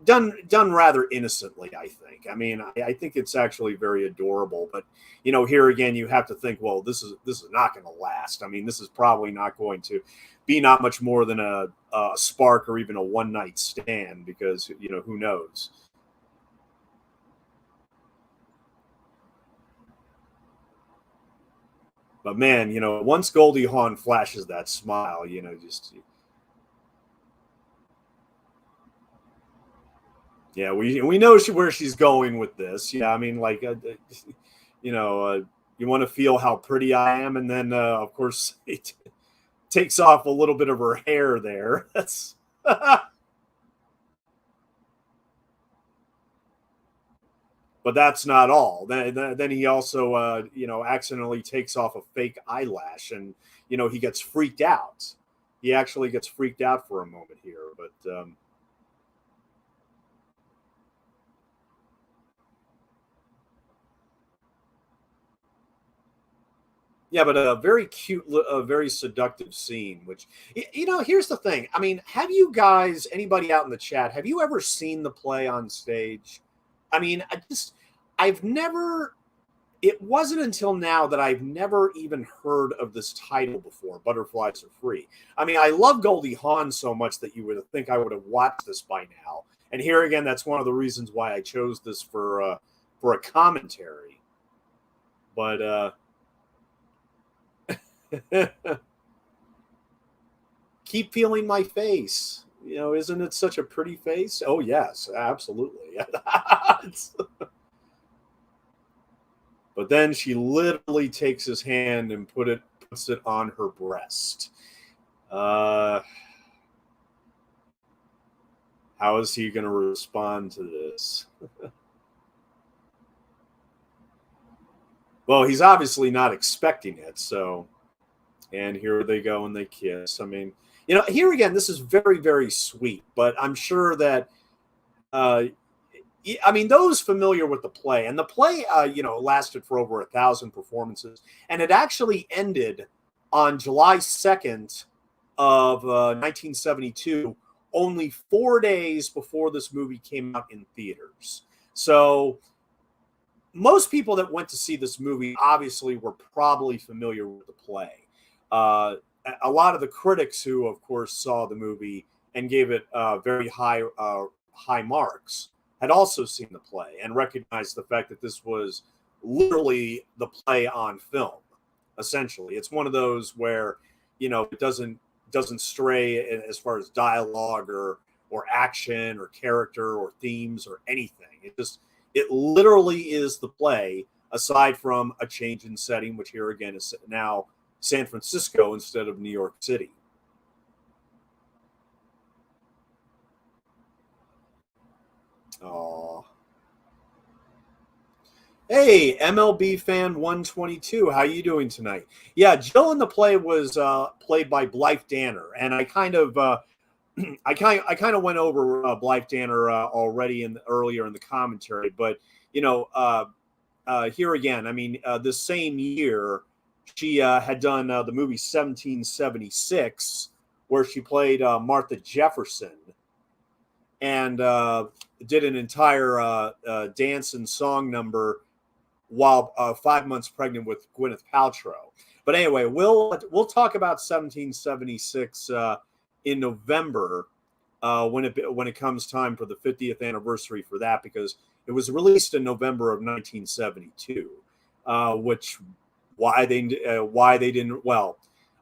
done rather innocently. I think. I mean, I think it's actually very adorable. But here again, you have to think, well, this is not going to last. I mean, this is probably not going to be not much more than a spark or even a one night stand, because who knows. But man, once Goldie Hawn flashes that smile, just yeah, we know where she's going with this. Yeah, I mean, you want to feel how pretty I am, and then of course, takes off a little bit of her hair there. That's but that's not all. Then he also, accidentally takes off a fake eyelash, and he gets freaked out. He actually gets freaked out for a moment here, but yeah, but a very cute, a very seductive scene. Which here's the thing. I mean, have you guys, anybody out in the chat, have you ever seen the play on stage? I mean, I've never. It wasn't until now that I've never even heard of this title before, Butterflies Are Free. I mean, I love Goldie Hawn so much that you would think I would have watched this by now. And here again, that's one of the reasons why I chose this for a commentary. But keep feeling my face. Isn't it such a pretty face? Oh, yes, absolutely. But then she literally takes his hand and puts it on her breast. How is he going to respond to this? Well, he's obviously not expecting it. So, and here they go and they kiss. I mean, here again, this is very, very sweet. But I'm sure that I mean, those familiar with the play, and the play, lasted for over 1,000 performances, and it actually ended on July 2nd of 1972, only 4 days before this movie came out in theaters. So most people that went to see this movie obviously were probably familiar with the play. A lot of the critics who, of course, saw the movie and gave it very high marks had also seen the play and recognized the fact that this was literally the play on film. Essentially, it's one of those where it doesn't stray as far as dialogue or action or character or themes or anything. It literally is the play, aside from a change in setting, which here again is now San Francisco instead of New York City. Oh, hey, MLB fan 122, how you doing tonight? Yeah, Jill in the play was played by Blythe Danner, and I kind of went over Blythe Danner already earlier in the commentary, but here again, I mean, this same year she had done the movie 1776, where she played Martha Jefferson, and did an entire dance and song number while 5 months pregnant with Gwyneth Paltrow. But anyway, we'll talk about 1776 in November when it comes time for the 50th anniversary for that, because it was released in November of 1972. Which why they didn't, well,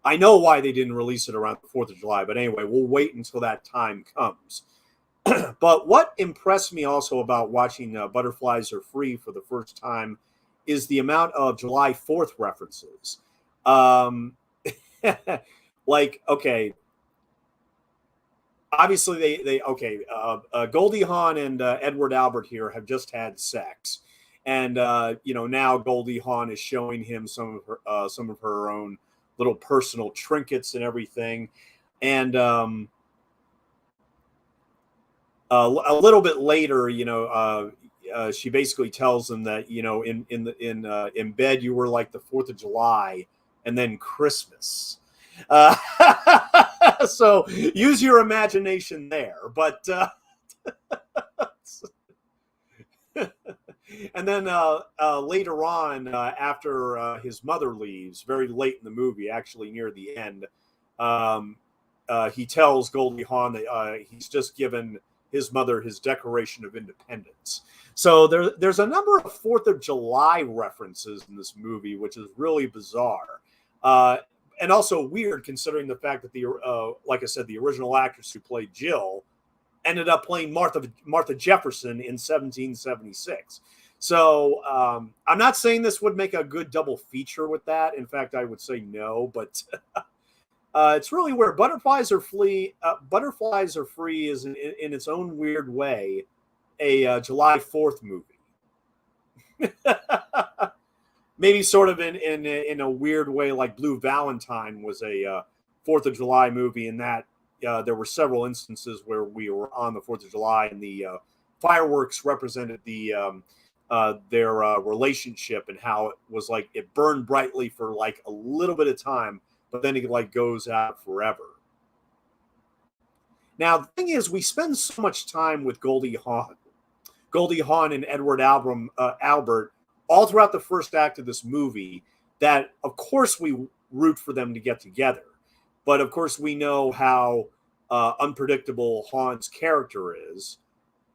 I know why they didn't release it around the 4th of July, but anyway, we'll wait until that time comes. But what impressed me also about watching Butterflies Are Free for the first time is the amount of July 4th references. Like, okay, obviously Goldie Hawn and Edward Albert here have just had sex, and now Goldie Hawn is showing him some of her own little personal trinkets and everything, and a little bit later, she basically tells him that in bed you were like the 4th of July and then Christmas. So use your imagination there, but and then later on, after his mother leaves, very late in the movie, actually near the end, he tells Goldie Hawn that he's just given his mother his Declaration of Independence. So there's a number of 4th of July references in this movie, which is really bizarre. And also weird, considering the fact that like I said, the original actress who played Jill ended up playing Martha Jefferson in 1776. So I'm not saying this would make a good double feature with that. In fact, I would say no. But It's really where Butterflies Are Free is in its own weird way a July 4th movie. Maybe sort of in a weird way, like Blue Valentine was a 4th of July movie, in that there were several instances where we were on the 4th of July, and the fireworks represented their relationship, and how it was like it burned brightly for like a little bit of time, but then it like goes out forever. Now the thing is, we spend so much time with Goldie Hawn and Edward Albert all throughout the first act of this movie, that of course we root for them to get together. But of course we know how unpredictable Hawn's character is.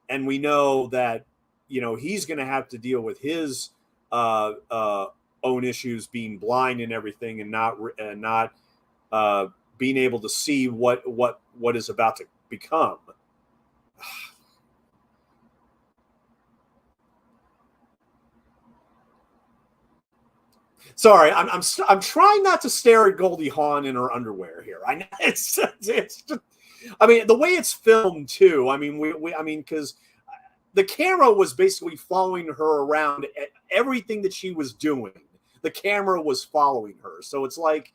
And we know that, he's going to have to deal with his own issues, being blind and everything, and not being able to see what is about to become. Sorry, I'm trying not to stare at Goldie Hawn in her underwear here. I know it's just, I mean, the way it's filmed too. I mean, because the camera was basically following her around everything that she was doing. The camera was following her, so it's like,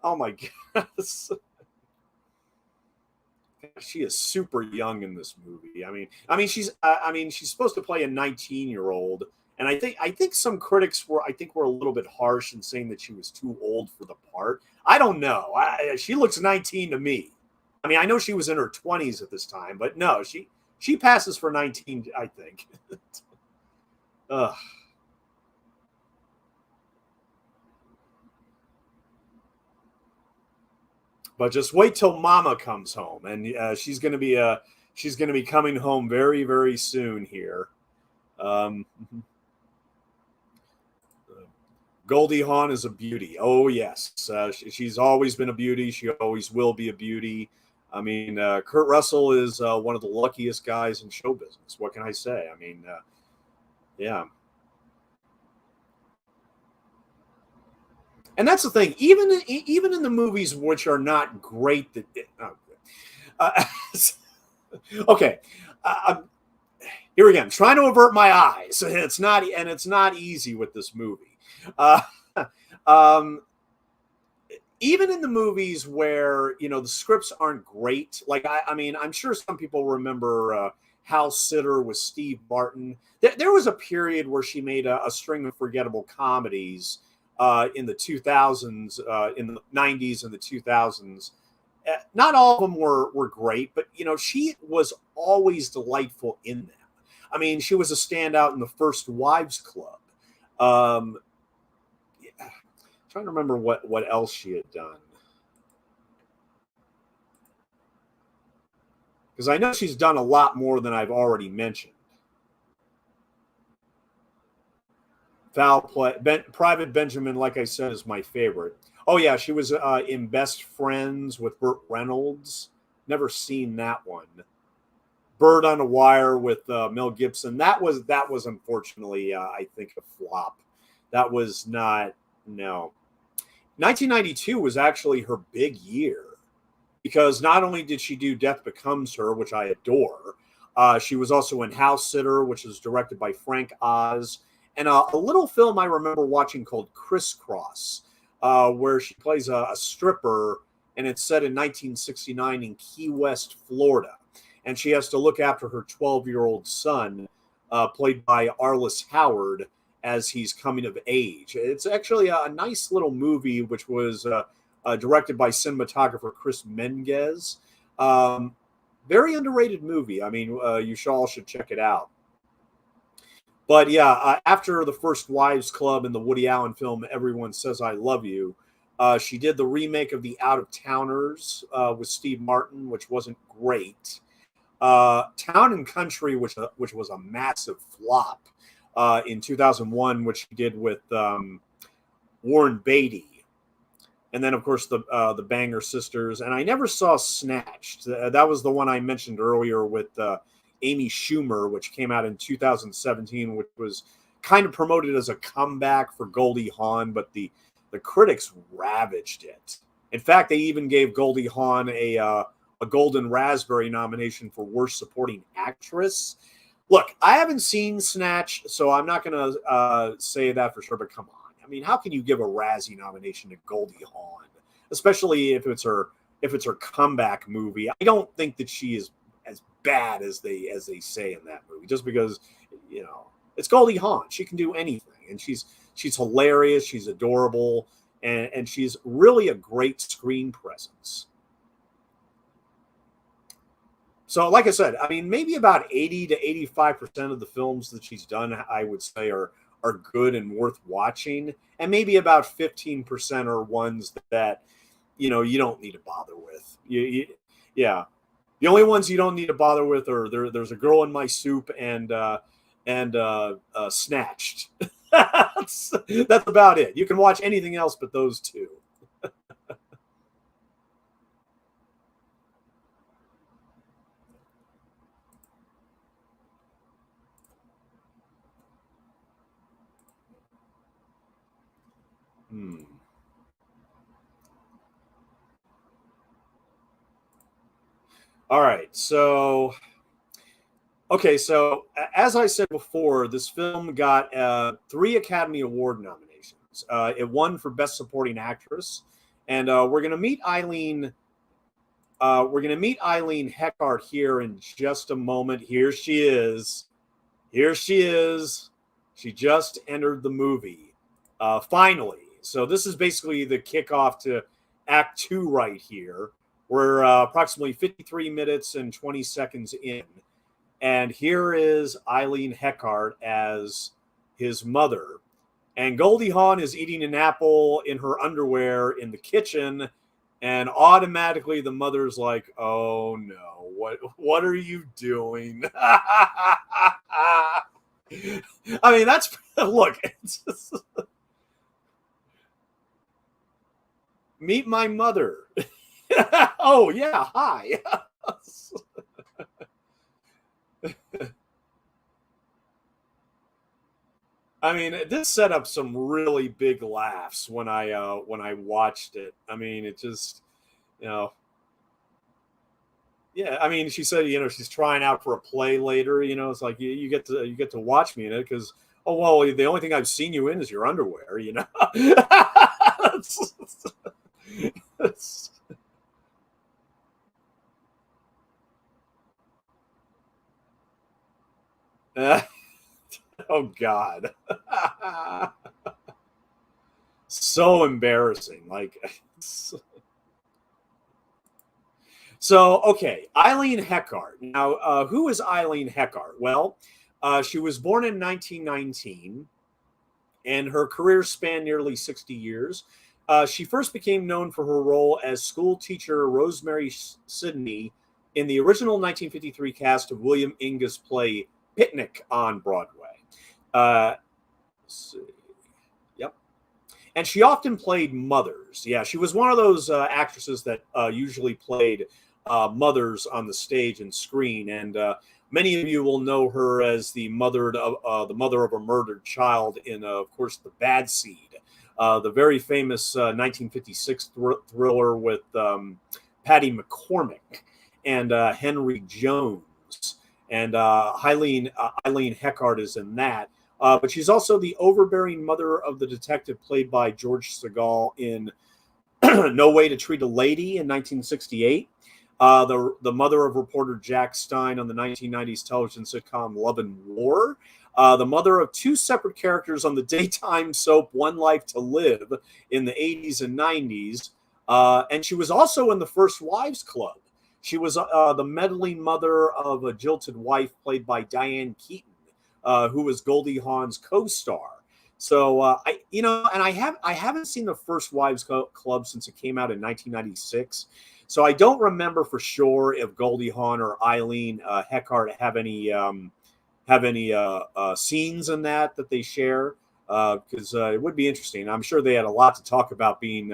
oh my god, she is super young in this movie. I mean, she's supposed to play a 19-year-old. And I think some critics were a little bit harsh in saying that she was too old for the part. I don't know. She looks 19 to me. I mean, I know she was in her 20s at this time, but no, she passes for 19, I think. Ugh. But just wait till Mama comes home, and she's going to be coming home very, very soon here. Goldie Hawn is a beauty. Oh, yes. She's always been a beauty. She always will be a beauty. I mean, Kurt Russell is one of the luckiest guys in show business. What can I say? I mean, yeah. And that's the thing. Even in the movies which are not great, okay. Here again, trying to avert my eyes. It's not easy with this movie. Even in the movies where the scripts aren't great, like I mean, I'm sure some people remember House Sitter with Steve Martin. There was a period where she made a string of forgettable comedies in the 2000s, in the 90s and the 2000s. Not all of them were great, but she was always delightful in them. I mean, she was a standout in the First Wives Club. Trying to remember what else she had done, because I know she's done a lot more than I've already mentioned. Foul Play, Private Benjamin, like I said, is my favorite. Oh yeah, she was in Best Friends with Burt Reynolds. Never seen that one. Bird on a Wire with Mel Gibson. That was unfortunately I think a flop. That was not, no. 1992 was actually her big year, because not only did she do Death Becomes Her, which I adore, she was also in House Sitter, which was directed by Frank Oz, and a little film I remember watching called Crisscross, where she plays a stripper, and it's set in 1969 in Key West, Florida. And she has to look after her 12-year-old son, played by Arliss Howard, as he's coming of age. It's actually a nice little movie, which was directed by cinematographer Chris Menges. Very underrated movie. I mean, you all should check it out. But yeah, after the First Wives Club and the Woody Allen film Everyone Says I Love You, she did the remake of The Out of Towners with Steve Martin, which wasn't great. Town and Country, which was a massive flop. In 2001, which she did with Warren Beatty, and then of course the Banger Sisters. And I never saw Snatched. That was the one I mentioned earlier with Amy Schumer, which came out in 2017, which was kind of promoted as a comeback for Goldie Hawn, but the critics ravaged it. In fact, they even gave Goldie Hawn a Golden Raspberry nomination for Worst Supporting Actress. Look, I haven't seen Snatch, so I'm not going to say that for sure, but come on. I mean, how can you give a Razzie nomination to Goldie Hawn, especially if it's her comeback movie? I don't think that she is as bad as they say in that movie, just because, you know, it's Goldie Hawn. She can do anything, and she's hilarious, she's adorable, and she's really a great screen presence. So, like I said, I mean, maybe about 80 to 85% of the films that she's done, I would say, are good and worth watching, and maybe about 15% are ones that, you know, you don't need to bother with. Yeah, the only ones you don't need to bother with are There's a Girl in My Soup and Snatched. that's about it. You can watch anything else but those two. Hmm. All right, so okay, so as I said before, this film got 3 Academy Award nominations. It won for Best Supporting Actress, and we're gonna meet Eileen. We're gonna meet Eileen Heckart here in just a moment. Here she is. Here she is. She just entered the movie. Finally. So this is basically the kickoff to Act 2 right here. We're approximately 53 minutes and 20 seconds in. And here is Eileen Heckart as his mother. And Goldie Hawn is eating an apple in her underwear in the kitchen. And automatically the mother's like, oh no, what are you doing? I mean, that's, look, it's just, meet my mother. Oh yeah, hi. I mean, this set up some really big laughs when I watched it. I mean, it just, you know, yeah. I mean, she said, you know, she's trying out for a play later. You know, it's like you get to watch me in it because, oh well, the only thing I've seen you in is your underwear. You know. It's- oh God. So embarrassing. Like, so okay, Eileen Heckart. Now, who is Eileen Heckart? Well, she was born in 1919, and her career spanned nearly 60 years. She first became known for her role as school teacher Rosemary Sidney in the original 1953 cast of William Inges' play Picnic on Broadway. Uh, let's see. Yep. And she often played mothers. Yeah, she was one of those actresses that usually played mothers on the stage and screen. And many of you will know her as the mother of a murdered child in, of course, The Bad Seed, the very famous 1956 thriller with Patty McCormick and Henry Jones. And Eileen Heckart is in that. But she's also the overbearing mother of the detective played by George Segal in No Way to Treat a Lady in 1968. The mother of reporter Jack Stein on the 1990s television sitcom Love and War. The mother of 2 separate characters on the daytime soap One Life to Live in the 80s and 90s. And she was also in the First Wives Club. She was the meddling mother of a jilted wife played by Diane Keaton, who was Goldie Hawn's co-star. So I haven't seen the First Wives Club since it came out in 1996. So I don't remember for sure if Goldie Hawn or Eileen Heckart have any scenes in that they share, because it would be interesting. I'm sure they had a lot to talk about being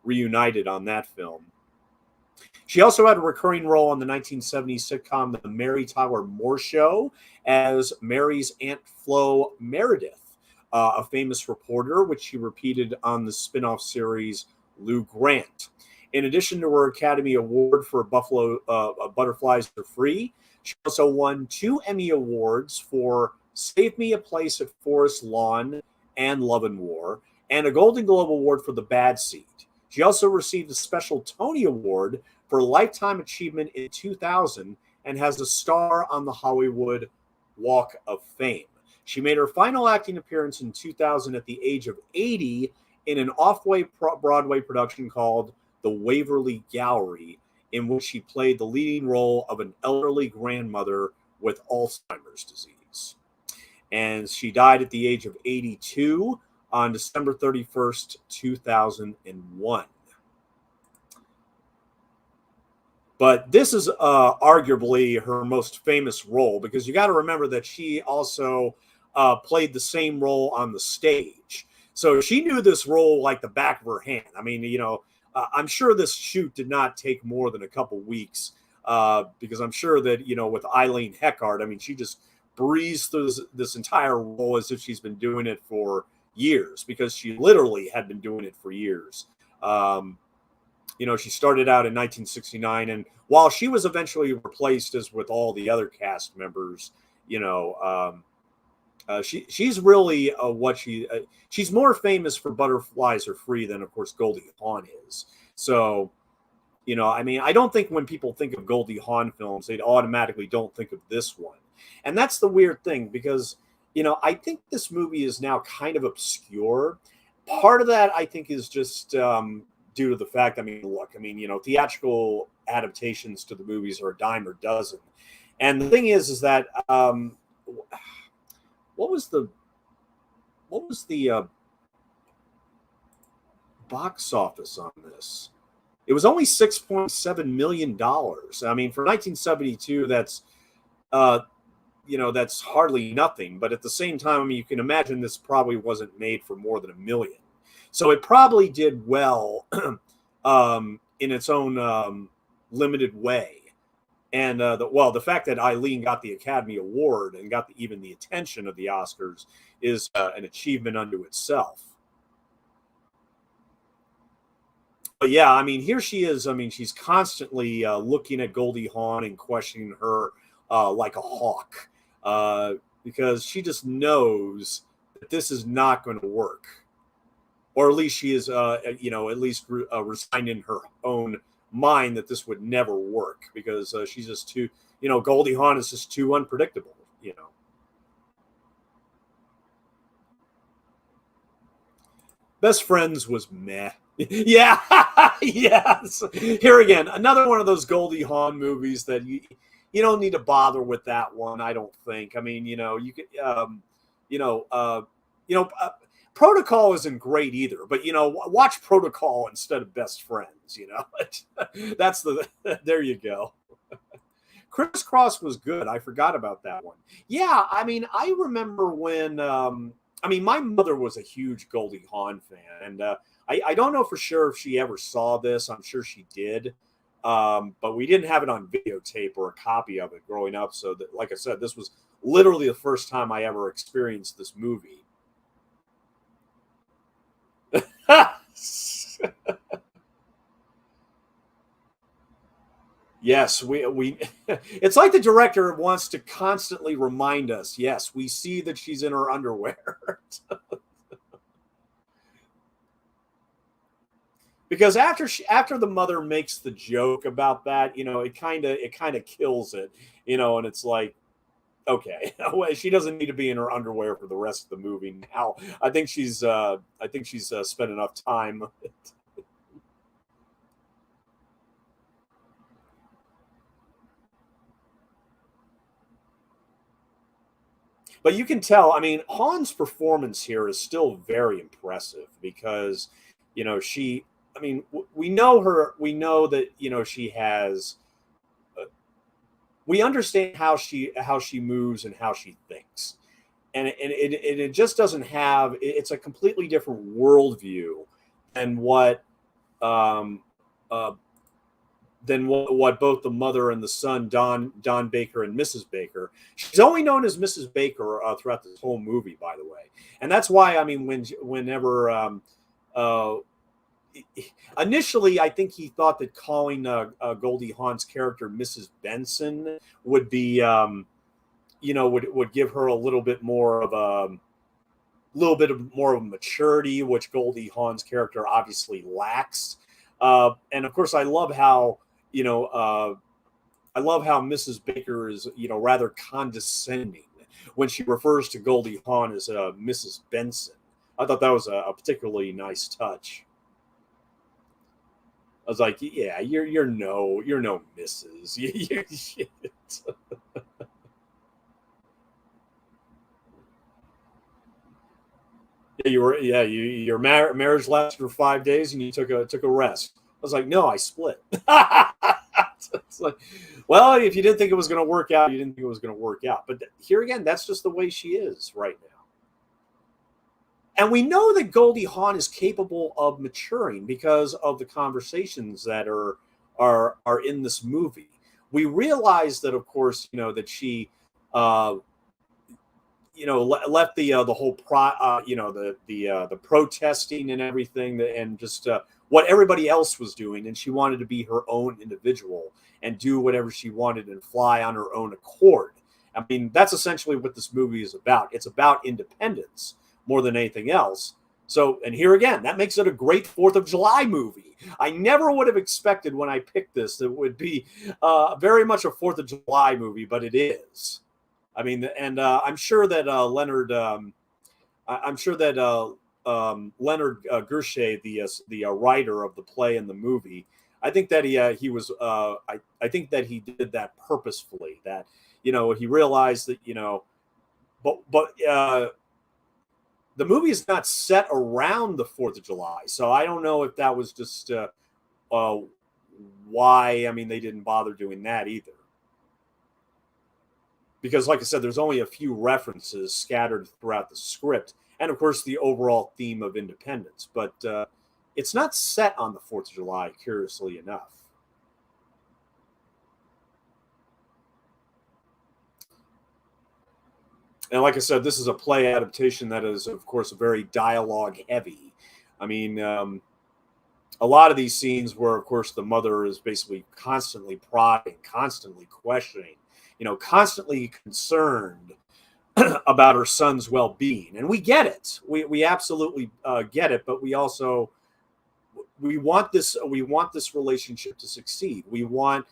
reunited on that film. She also had a recurring role on the 1970s sitcom The Mary Tyler Moore Show as Mary's Aunt Flo Meredith, a famous reporter, which she repeated on the spin-off series Lou Grant. In addition to her Academy Award for Buffalo Butterflies Are Free, she also won 2 Emmy Awards for Save Me a Place at Forest Lawn and Love and War, and a Golden Globe Award for The Bad Seed. She also received a special Tony Award for Lifetime Achievement in 2000 and has a star on the Hollywood Walk of Fame. She made her final acting appearance in 2000 at the age of 80 in an off-Broadway production called The Waverly Gallery, in which she played the leading role of an elderly grandmother with Alzheimer's disease. And she died at the age of 82 on December 31st, 2001. But this is arguably her most famous role, because you got to remember that she also played the same role on the stage. So she knew this role like the back of her hand. I mean, I'm sure this shoot did not take more than a couple weeks, because I'm sure that, with Eileen Heckart, I mean, she just breezed through this entire role as if she's been doing it for years, because she literally had been doing it for years. She started out in 1969, and while she was eventually replaced, as with all the other cast members, she's really she's more famous for Butterflies Are Free than, of course, Goldie Hawn is. So, I don't think when people think of Goldie Hawn films, they automatically don't think of this one. And that's the weird thing, because, I think this movie is now kind of obscure. Part of that, I think, is just due to the fact, theatrical adaptations to the movies are a dime a dozen. And the thing is that, what was the box office on this? It was only $6.7 million. I mean, for 1972, that's that's hardly nothing. But at the same time, you can imagine this probably wasn't made for more than $1 million. So it probably did well in its own limited way. And the fact that Eileen got the Academy Award and got even the attention of the Oscars is an achievement unto itself. But yeah, here she is. She's constantly looking at Goldie Hawn and questioning her like a hawk, because she just knows that this is not going to work. Or at least she is, resigned in her own mind that this would never work, because she's just too, Goldie Hawn is just too unpredictable, Best Friends was meh. Yeah, yes. Here again, another one of those Goldie Hawn movies that you don't need to bother with that one, I don't think. You could, Protocol isn't great either, but watch Protocol instead of Best Friends. That's there you go. Crisscross was good. I forgot about that one. Yeah, I remember when my mother was a huge Goldie Hawn fan, and I don't know for sure if she ever saw this. I'm sure she did, but we didn't have it on videotape or a copy of it growing up. So that, like I said, this was literally the first time I ever experienced this movie. Yes, we it's like the director wants to constantly remind us, yes, we see that she's in her underwear. Because after the mother makes the joke about that, it kind of kills it, and it's like, okay, she doesn't need to be in her underwear for the rest of the movie now. I think she's spent enough time. But you can tell, Hawn's performance here is still very impressive, because, she, we know her, we know that, she has, we understand how she moves and how she thinks. And it just doesn't have, it's a completely different worldview than what both the mother and the son, Don Baker and Mrs. Baker. She's only known as Mrs. Baker throughout this whole movie, by the way. And that's why, whenever initially, I think he thought that calling Goldie Hawn's character Mrs. Benson would be, would give her a little bit more of a more of maturity, which Goldie Hawn's character obviously lacks. And of course, I love how Mrs. Baker is rather condescending when she refers to Goldie Hawn as Mrs. Benson. I thought that was a particularly nice touch. I was like, yeah, you're no Mrs. Shit. Your marriage lasted for 5 days and you took a rest. I was like, no, I split. It's like, well, if you didn't think it was going to work out, you didn't think it was going to work out. But here again, that's just the way she is right now. And we know that Goldie Hawn is capable of maturing because of the conversations that are in this movie. We realize that, of course, that she, left the whole the protesting and everything, and just what everybody else was doing, and she wanted to be her own individual and do whatever she wanted and fly on her own accord. I mean, that's essentially what this movie is about. It's about independence more than anything else. So, and here again, that makes it a great 4th of July movie. I never would have expected when I picked this that it would be very much a 4th of July movie, but it is. I mean, and I'm sure that Leonard Gershey, the writer of the play and the movie, I think that he was I think that he did that purposefully. That he realized that but the movie is not set around the 4th of July, so I don't know if that was just why. I mean, they didn't bother doing that either. Because, like I said, there's only a few references scattered throughout the script, and of course the overall theme of independence. But it's not set on the 4th of July, curiously enough. And like I said, this is a play adaptation that is, of course, very dialogue heavy. I mean, a lot of these scenes where, of course, the mother is basically constantly prodding, constantly questioning, constantly concerned about her son's well-being. And we get it. We absolutely get it. But we also, we want this relationship to succeed. We want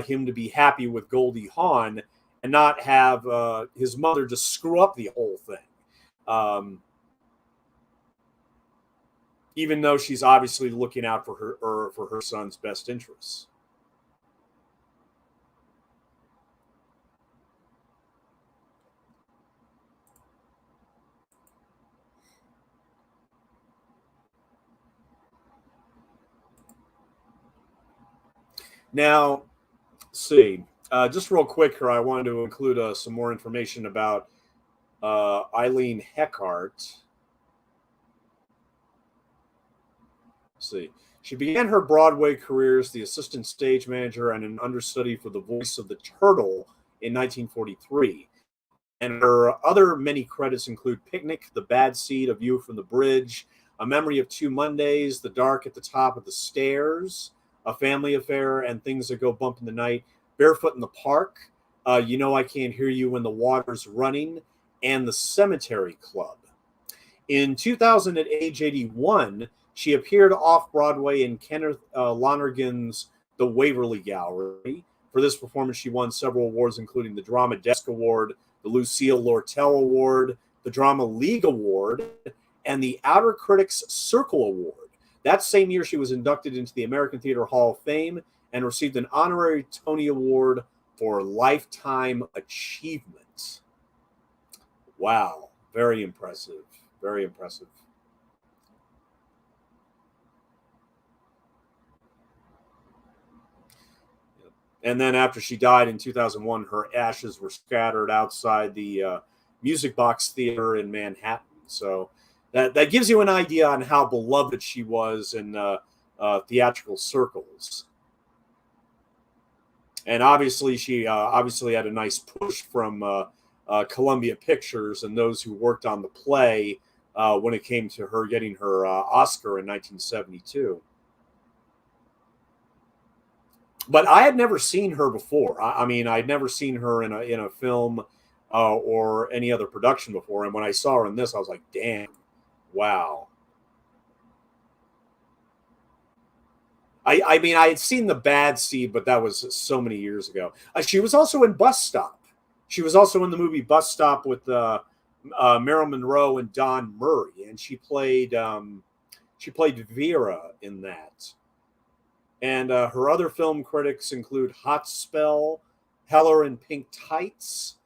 him to be happy with Goldie Hawn and not have his mother just screw up the whole thing. Even though she's obviously looking out for her son's best interests. Now, let's see. Just real quick here, I wanted to include some more information about Eileen Heckart. Let's see. She began her Broadway career as the assistant stage manager and an understudy for the voice of the Turtle in 1943. And her other many credits include Picnic, The Bad Seed, A View from the Bridge, A Memory of Two Mondays, The Dark at the Top of the Stairs, A Family Affair, and Things That Go Bump in the Night, Barefoot in the Park, You Know I Can't Hear You When the Water's Running, and The Cemetery Club. In 2000, at age 81, she appeared off-Broadway in Kenneth Lonergan's The Waverly Gallery. For this performance, she won several awards, including the Drama Desk Award, the Lucille Lortel Award, the Drama League Award, and the Outer Critics Circle Award. That same year, she was inducted into the American Theater Hall of Fame and received an honorary Tony Award for Lifetime Achievement. Wow. Very impressive. Very impressive. And then after she died in 2001, her ashes were scattered outside the Music Box Theater in Manhattan. So that gives you an idea on how beloved she was in theatrical circles. And obviously, she obviously had a nice push from Columbia Pictures and those who worked on the play when it came to her getting her Oscar in 1972. But I had never seen her before. I mean, I'd never seen her in a film or any other production before. And when I saw her in this, I was like, damn, wow. I mean, I had seen The Bad Seed, but that was so many years ago. She was also in Bus Stop. She was also in the movie Bus Stop with Marilyn Monroe and Don Murray, and she played Vera in that. And her other film critics include Hot Spell, Heller in Pink Tights,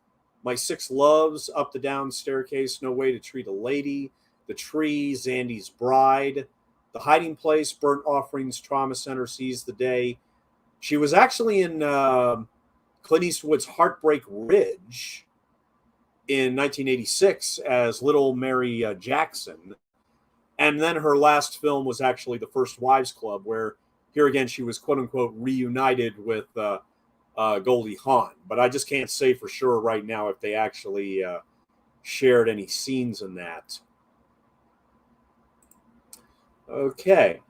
My Six Loves, Up the Down Staircase, No Way to Treat a Lady, The Tree, Zandy's Bride, The Hiding Place, Burnt Offerings, Trauma Center, Seize the Day. She was actually in Clint Eastwood's Heartbreak Ridge in 1986 as Little Mary Jackson. And then her last film was actually The First Wives Club, where here again she was quote unquote reunited with Goldie Hawn. But I just can't say for sure right now if they actually shared any scenes in that. Okay,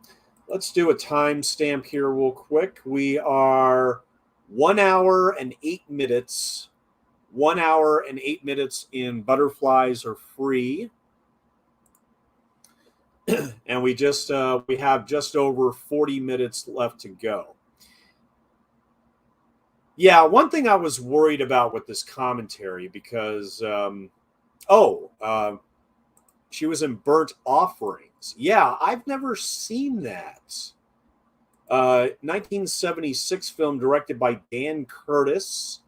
let's do a timestamp here real quick. We are 1 hour and 8 minutes. 1 hour and 8 minutes in Butterflies Are Free. And we have just over 40 minutes left to go. Yeah, one thing I was worried about with this commentary because she was in Burnt Offerings. Yeah, I've never seen that. 1976 film directed by Dan Curtis,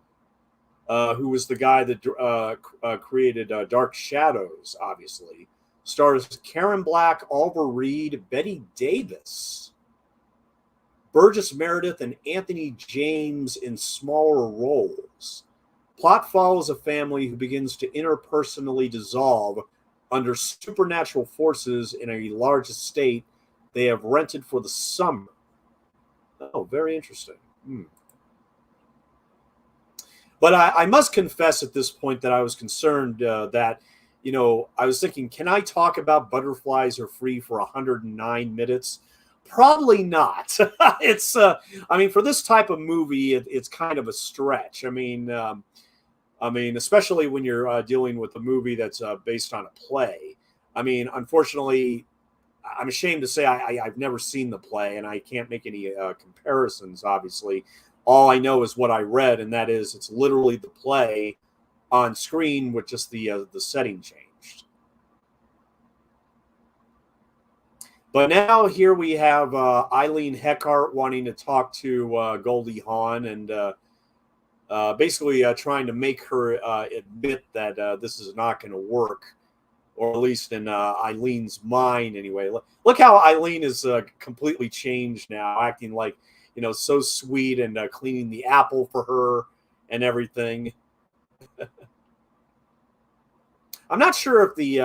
who was the guy that created Dark Shadows, obviously. Stars Karen Black, Oliver Reed, Betty Davis, Burgess Meredith, and Anthony James in smaller roles. Plot follows a family who begins to interpersonally dissolve under supernatural forces in a large estate they have rented for the summer. Oh, very interesting. But I must confess at this point that I was concerned that, I was thinking, can I talk about Butterflies Are Free for 109 minutes? Probably not. It's, for this type of movie, it's kind of a stretch. I mean, especially when you're dealing with a movie that's based on a play. I mean, unfortunately, I'm ashamed to say I've never seen the play, and I can't make any comparisons, obviously. All I know is what I read, and that is it's literally the play on screen with just the setting changed. But now here we have Eileen Heckart wanting to talk to Goldie Hawn and basically trying to make her admit that this is not going to work, or at least in Eileen's mind anyway. Look how Eileen is completely changed now, acting like, so sweet and cleaning the apple for her and everything. I'm not sure if the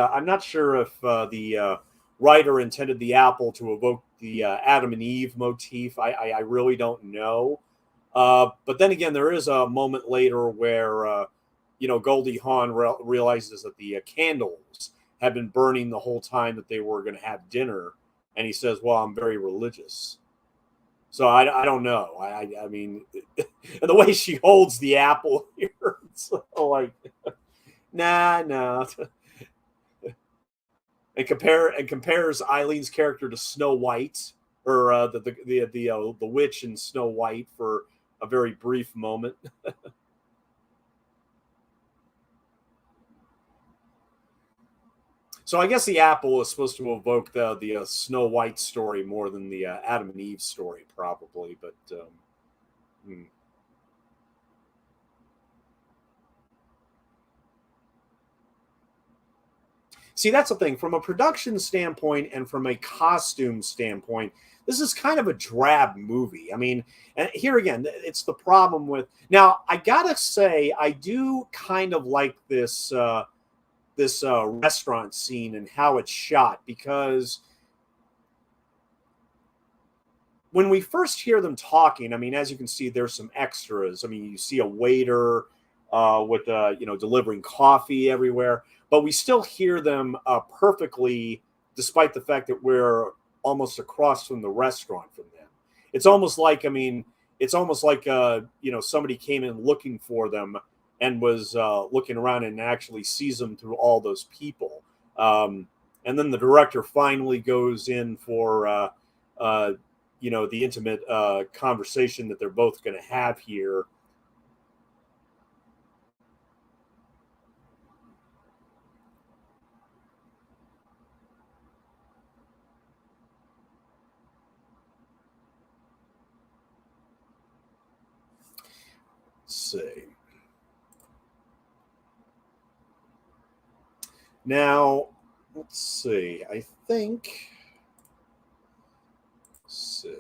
writer intended the apple to evoke the Adam and Eve motif. I really don't know. But then again, there is a moment later where Goldie Hawn realizes that the candles had been burning the whole time that they were going to have dinner, and he says, "Well, I'm very religious." So I don't know. I mean, and the way she holds the apple here, it's like, nah. And compares Eileen's character to Snow White, or the witch in Snow White, for a very brief moment. So I guess the apple is supposed to evoke the Snow White story more than the Adam and Eve story, probably. But See, that's the thing. From a production standpoint and from a costume standpoint, this is kind of a drab movie. I mean, and here again, it's the problem with... Now, I gotta say, I do kind of like this restaurant scene and how it's shot, because when we first hear them talking, I mean, as you can see, there's some extras. I mean, you see a waiter, with delivering coffee everywhere. But we still hear them perfectly, despite the fact that we're almost across from the restaurant from them. It's almost like, somebody came in looking for them and was looking around and actually sees them through all those people. And then the director finally goes in for, the intimate conversation that they're both going to have here. Let's see. Now, let's see. I think. Let's see.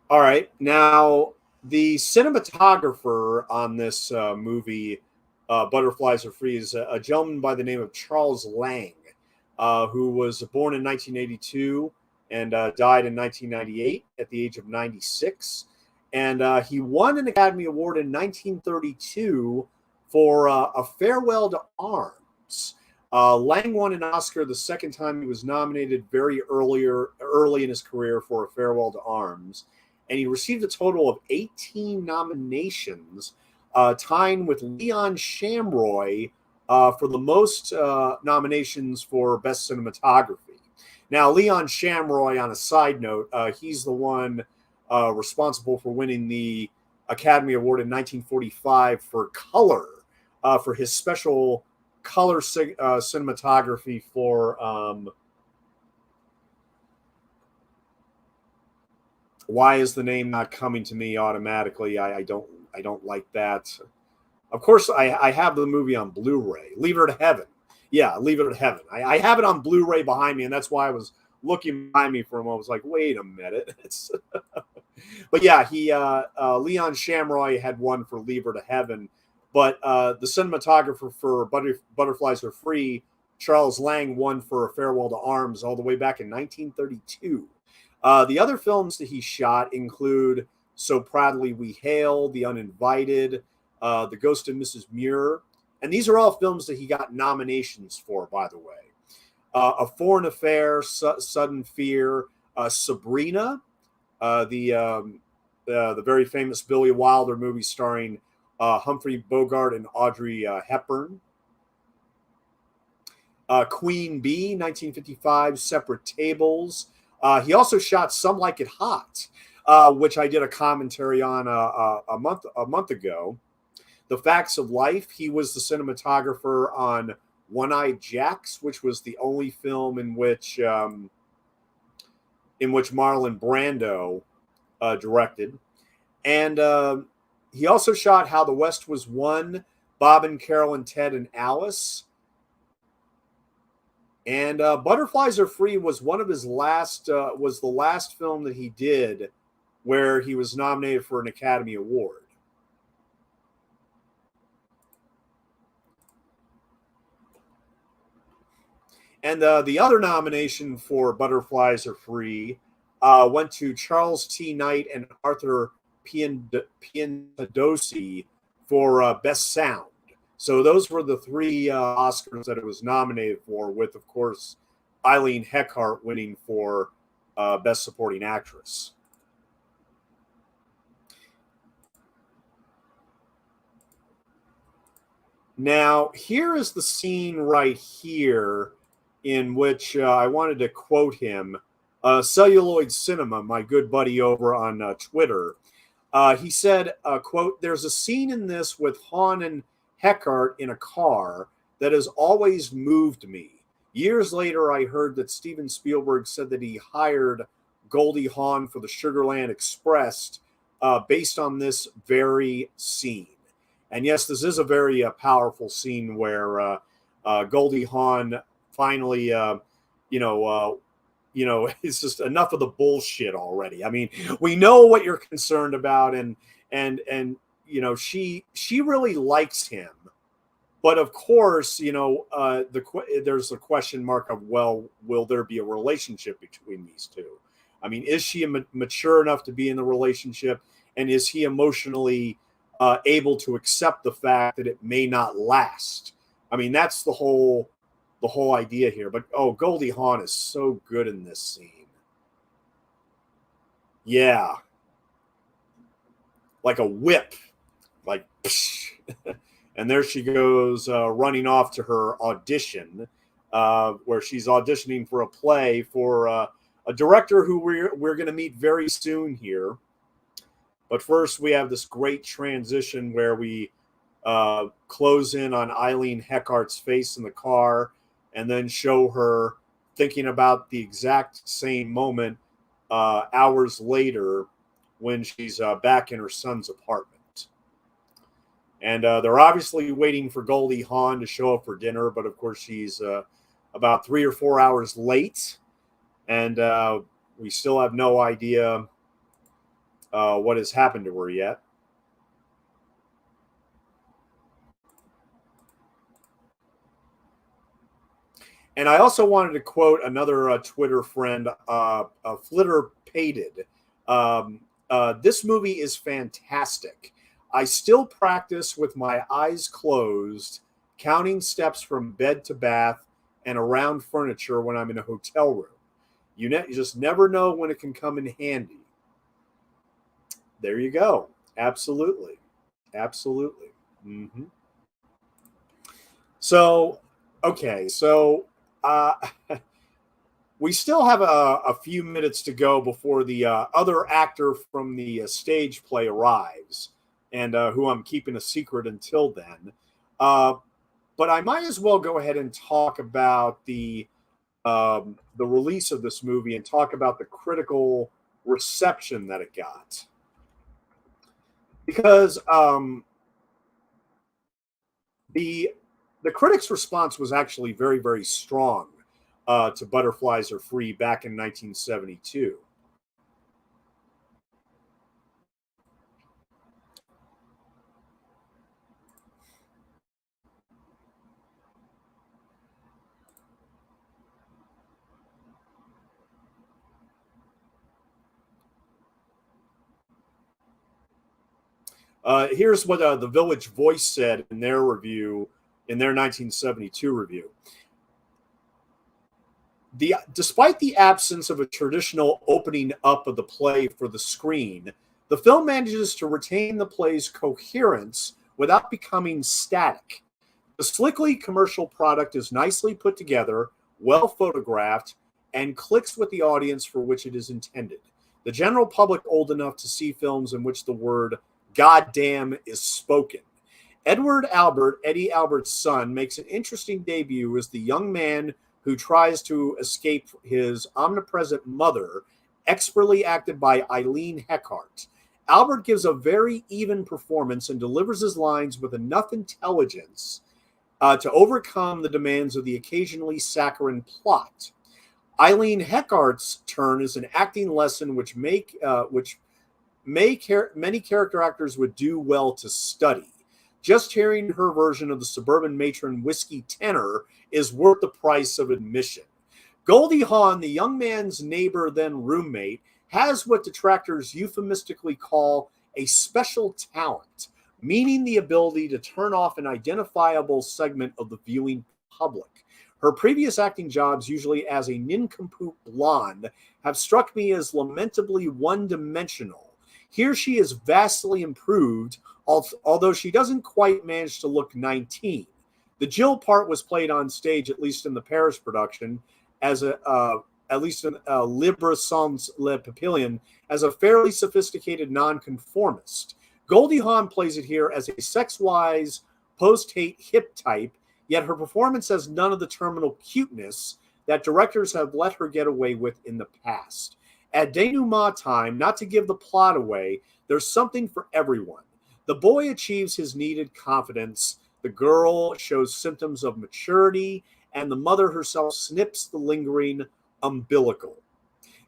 All right. Now, the cinematographer on this movie, Butterflies Are Free, is a gentleman by the name of Charles Lang, who was born in 1982 and died in 1998 at the age of 96. And he won an Academy Award in 1932 for A Farewell to Arms. Lang won an Oscar the second time he was nominated very early in his career for A Farewell to Arms. And he received a total of 18 nominations, tying with Leon Shamroy for the most nominations for Best Cinematography. Now, Leon Shamroy, on a side note, he's the one responsible for winning the Academy Award in 1945 for color, for his special color cinematography for why is the name not coming to me automatically? I don't like that. Of course, I have the movie on Blu-ray. Leave Her to Heaven. Yeah, Leave It to Heaven. I have it on Blu-ray behind me, and that's why I was looking behind me for a moment. I was like, wait a minute. But yeah, Leon Shamroy had one for Leave Her to Heaven. But the cinematographer for Butterflies Are Free, Charles Lang, won for A Farewell to Arms all the way back in 1932. The other films that he shot include So Proudly We Hail, The Uninvited, The Ghost of Mrs. Muir. And these are all films that he got nominations for, by the way. A Foreign Affair, Sudden Fear, Sabrina, the very famous Billy Wilder movie starring Humphrey Bogart and Audrey Hepburn. Queen Bee, 1955, Separate Tables. He also shot Some Like It Hot, which I did a commentary on a month ago. The Facts of Life. He was the cinematographer on One-Eyed Jacks, which was the only film in which Marlon Brando directed. And he also shot How the West Was Won, Bob and Carol and Ted and Alice. And Butterflies Are Free was one of his was the last film that he did where he was nominated for an Academy Award. And the other nomination for Butterflies Are Free went to Charles T. Knight and Arthur Piantadosi for Best Sound. So those were the three Oscars that it was nominated for, with, of course, Eileen Heckart winning for Best Supporting Actress. Now, here is the scene right here in which I wanted to quote him. Celluloid Cinema, my good buddy over on Twitter, he said, quote, "There's a scene in this with Hawn and Heckart in a car that has always moved me. Years later, I heard that Steven Spielberg said that he hired Goldie Hawn for the Sugarland Express based on this very scene." And yes, this is a very powerful scene where Goldie Hawn finally, it's just enough of the bullshit already. I mean, we know what you're concerned about, and she really likes him, but of course, there's a question mark of, well, will there be a relationship between these two? I mean, is she mature enough to be in the relationship, and is he emotionally able to accept the fact that it may not last. I mean, that's the whole idea here. But oh, Goldie Hawn is so good in this scene. Yeah, like a whip, like, and there she goes running off to her audition, where she's auditioning for a play for a director who we're going to meet very soon here. But first, we have this great transition where we close in on Eileen Heckart's face in the car, and then show her thinking about the exact same moment hours later when she's back in her son's apartment. And they're obviously waiting for Goldie Hawn to show up for dinner, but of course she's about 3 or 4 hours late, and we still have no idea what has happened to her yet. And I also wanted to quote another Twitter friend, Flitter Pated. This movie is fantastic. I still practice with my eyes closed, counting steps from bed to bath and around furniture when I'm in a hotel room. You just never know when it can come in handy. There you go. Absolutely. Absolutely. Mm-hmm. So, okay. So, we still have a few minutes to go before the other actor from the stage play arrives, and who I'm keeping a secret until then. But I might as well go ahead and talk about the release of this movie and talk about the critical reception that it got, because the critics' response was actually very, very strong to Butterflies Are Free back in 1972. Here's what the Village Voice said in their review, in their 1972 review. Despite the absence of a traditional opening up of the play for the screen, the film manages to retain the play's coherence without becoming static. The slickly commercial product is nicely put together, well photographed, and clicks with the audience for which it is intended. The general public old enough to see films in which the word goddamn is spoken. Edward Albert, Eddie Albert's son, makes an interesting debut as the young man who tries to escape his omnipresent mother, expertly acted by Eileen Heckart. Albert gives a very even performance and delivers his lines with enough intelligence to overcome the demands of the occasionally saccharine plot. Eileen Heckart's turn is an acting lesson which many character actors would do well to study. Just hearing her version of the suburban matron whiskey tenor is worth the price of admission. Goldie Hawn, the young man's neighbor then roommate, has what detractors euphemistically call a special talent, meaning the ability to turn off an identifiable segment of the viewing public. Her previous acting jobs, usually as a nincompoop blonde, have struck me as lamentably one-dimensional. Here she is vastly improved, although she doesn't quite manage to look 19. The Jill part was played on stage, at least in the Paris production, as at least in Libre Sans Le Papillon, as a fairly sophisticated nonconformist. Goldie Hawn plays it here as a sex-wise, post-hate hip type, yet her performance has none of the terminal cuteness that directors have let her get away with in the past. At denouement time, not to give the plot away, there's something for everyone. The boy achieves his needed confidence, the girl shows symptoms of maturity, and the mother herself snips the lingering umbilical.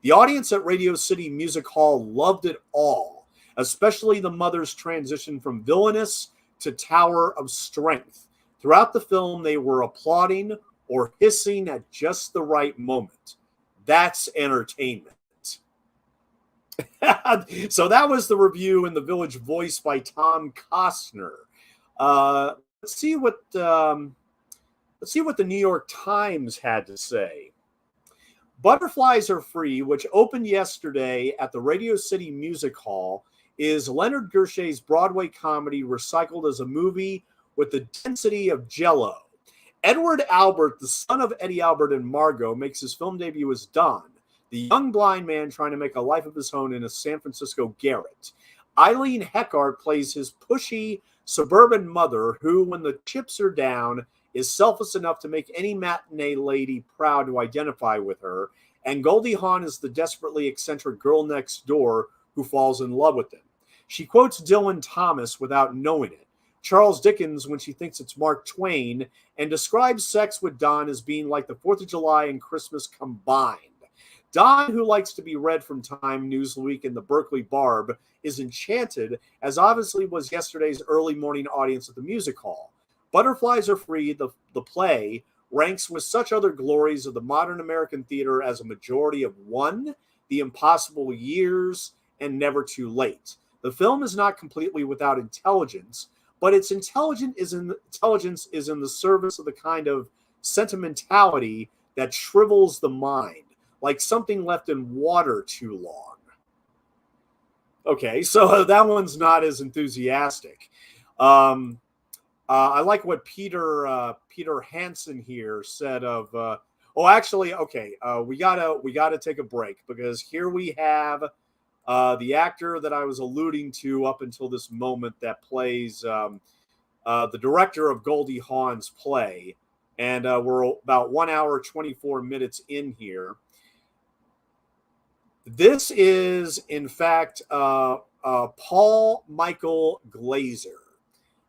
The audience at Radio City Music Hall loved it all, especially the mother's transition from villainous to tower of strength. Throughout the film, they were applauding or hissing at just the right moment. That's entertainment. So that was the review in The Village Voice by Tom Costner. Let's see what the New York Times had to say. Butterflies Are Free, which opened yesterday at the Radio City Music Hall, is Leonard Gershey's Broadway comedy recycled as a movie with the density of Jell-O. Edward Albert, the son of Eddie Albert and Margot, makes his film debut as Don, the young blind man trying to make a life of his own in a San Francisco garret. Eileen Heckart plays his pushy suburban mother who, when the chips are down, is selfless enough to make any matinee lady proud to identify with her, and Goldie Hawn is the desperately eccentric girl next door who falls in love with him. She quotes Dylan Thomas without knowing it, Charles Dickens when she thinks it's Mark Twain, and describes sex with Don as being like the 4th of July and Christmas combined. Don, who likes to be read from Time, Newsweek, and the Berkeley Barb, is enchanted, as obviously was yesterday's early morning audience at the music hall. Butterflies Are Free, the play, ranks with such other glories of the modern American theater as a majority of One, The Impossible Years, and Never Too Late. The film is not completely without intelligence, but its intelligence is in the service of the kind of sentimentality that shrivels the mind, like something left in water too long. Okay, so that one's not as enthusiastic. I like what Peter Hansen here said of. We gotta take a break because here we have the actor that I was alluding to up until this moment that plays the director of Goldie Hawn's play, and we're about 1 hour 24 minutes in here. This is, in fact, Paul Michael Glaser.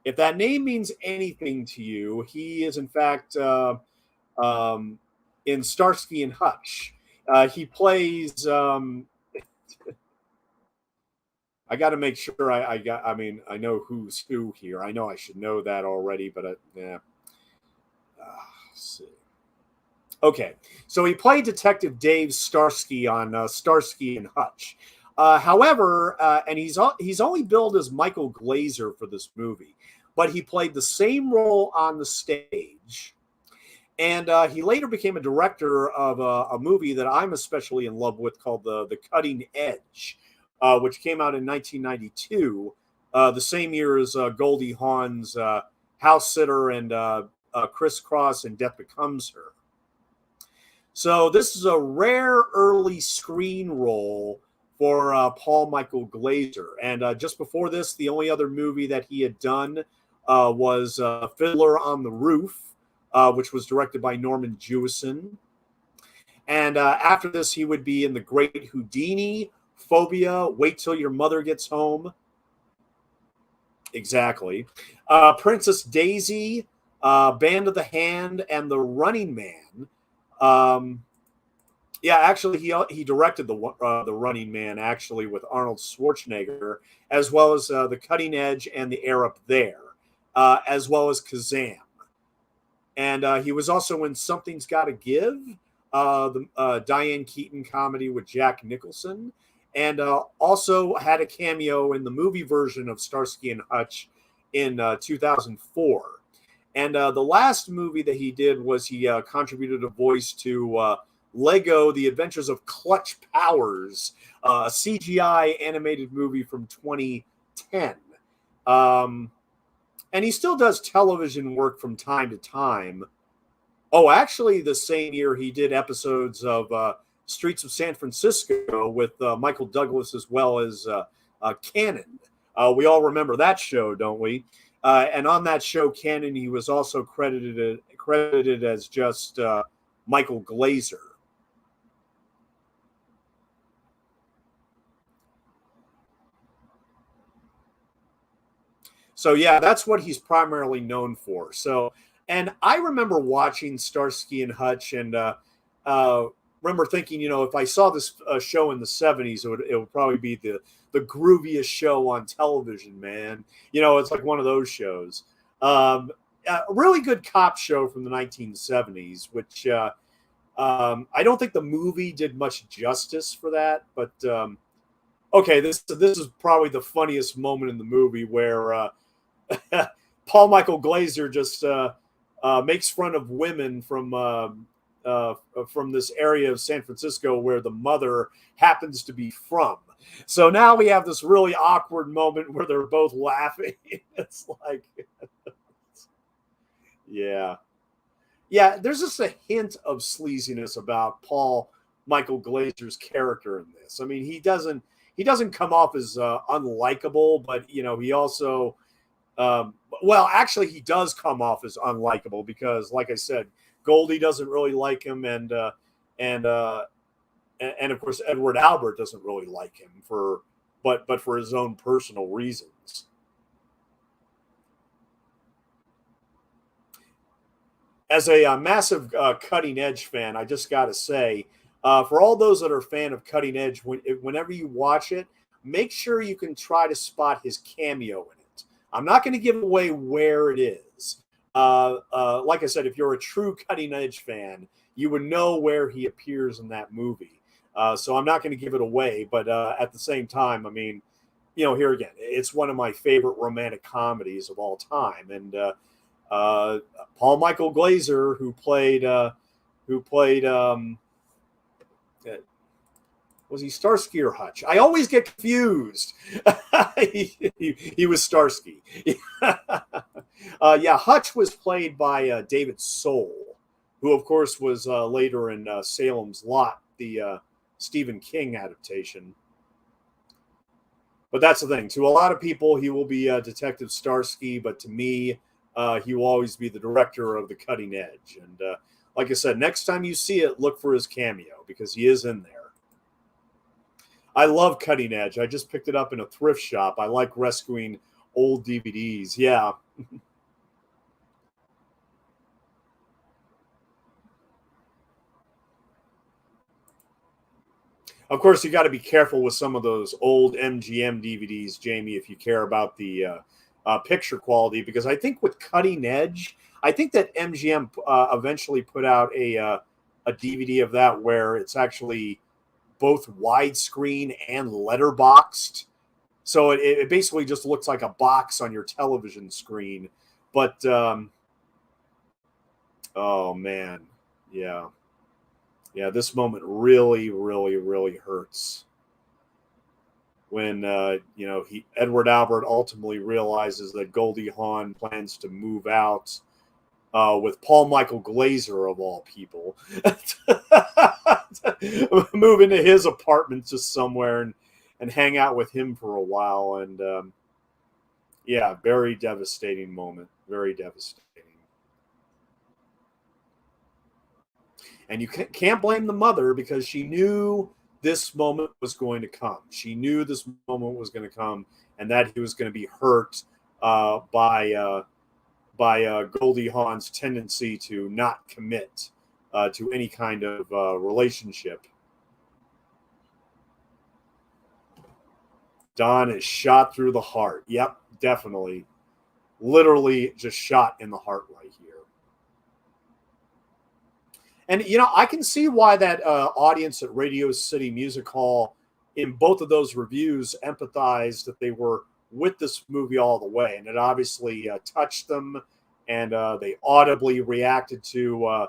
If that name means anything to you, he is, in fact, in Starsky and Hutch. He plays. I got to make sure I know who's who here. I know I should know that already, but let's see. Okay, so he played Detective Dave Starsky on Starsky and Hutch. However, and he's only billed as Michael Glaser for this movie, but he played the same role on the stage. And he later became a director of a movie that I'm especially in love with called The Cutting Edge, which came out in 1992, the same year as Goldie Hawn's House Sitter and Crisscross and Death Becomes Her. So this is a rare early screen role for Paul Michael Glaser. And just before this, the only other movie that he had done was Fiddler on the Roof, which was directed by Norman Jewison. And after this, he would be in The Great Houdini, Phobia, Wait Till Your Mother Gets Home. Exactly. Princess Daisy, Band of the Hand, and The Running Man. Actually, he directed the Running Man actually with Arnold Schwarzenegger, as well as The Cutting Edge and The Air Up There, as well as Kazam. And he was also in Something's Gotta Give, the Diane Keaton comedy with Jack Nicholson, and also had a cameo in the movie version of Starsky and Hutch in 2004. And the last movie that he did was he contributed a voice to Lego: The Adventures of Clutch Powers, a CGI animated movie from 2010. And he still does television work from time to time. Oh, actually, the same year he did episodes of Streets of San Francisco with Michael Douglas as well as Cannon. We all remember that show, don't we? And on that show, Cannon, he was also credited as just Michael Glaser. So yeah, that's what he's primarily known for. So, and I remember watching Starsky and Hutch, and remember thinking, if I saw this show in the 70s, it would probably be the grooviest show on television, man. It's like one of those shows. A really good cop show from the 1970s, which I don't think the movie did much justice for that, but Okay, this is probably the funniest moment in the movie where Paul Michael Glaser just makes fun of women from this area of San Francisco where the mother happens to be from. So now we have this really awkward moment where they're both laughing. It's like, yeah. Yeah, there's just a hint of sleaziness about Paul Michael Glaser's character in this. I mean, he doesn't come off as unlikable, but he also well, actually, he does come off as unlikable because, like I said, Goldie doesn't really like him, and of course Edward Albert doesn't really like him but for his own personal reasons. As a massive Cutting Edge fan, I just got to say, for all those that are a fan of Cutting Edge, whenever you watch it, make sure you can try to spot his cameo in it. I'm not going to give away where it is. Like I said, if you're a true Cutting Edge fan, you would know where he appears in that movie. So I'm not going to give it away, but at the same time, I mean, here again, it's one of my favorite romantic comedies of all time, and Paul Michael Glaser, who played was he Starsky or Hutch? I always get confused. he was Starsky. Yeah, Hutch was played by David Soul, who of course was later in Salem's Lot, the Stephen King adaptation. But that's the thing. To a lot of people, he will be Detective Starsky, but to me, he will always be the director of The Cutting Edge. And like I said, next time you see it, look for his cameo because he is in there. I love Cutting Edge. I just picked it up in a thrift shop. I like rescuing old DVDs. Yeah. Of course, you got to be careful with some of those old MGM DVDs, Jamie, if you care about the picture quality, because I think with Cutting Edge, I think that MGM eventually put out a DVD of that where it's actually both widescreen and letterboxed. So it basically just looks like a box on your television screen. But, oh, man. Yeah. Yeah, this moment really, really, really hurts. When, Edward Albert ultimately realizes that Goldie Hawn plans to move out with Paul Michael Glaser, of all people, move into his apartment just somewhere and hang out with him for a while. And yeah, very devastating moment. Very devastating. And you can't blame the mother because she knew this moment was going to come. She knew this moment was going to come and that he was going to be hurt by Goldie Hawn's tendency to not commit to any kind of relationship. Don is shot through the heart. Yep, definitely. Literally just shot in the heart right here. And, I can see why that audience at Radio City Music Hall in both of those reviews empathized that they were with this movie all the way. And it obviously touched them, and they audibly reacted to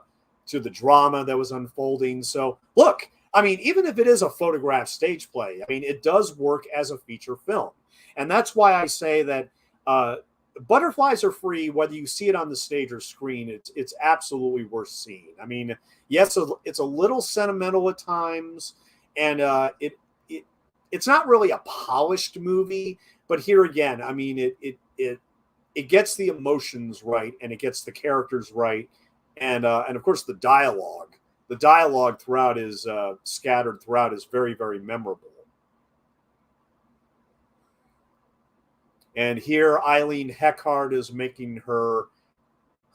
the drama that was unfolding. So, look, I mean, even if it is a photographed stage play, I mean, it does work as a feature film. And that's why I say that Butterflies Are Free, whether you see it on the stage or screen, it's absolutely worth seeing. I mean, yes, it's a little sentimental at times, and it's not really a polished movie, but here again, I mean, it gets the emotions right, and it gets the characters right, and of course the dialogue. The dialogue throughout is scattered throughout is very, very memorable. And here Eileen Heckart is making her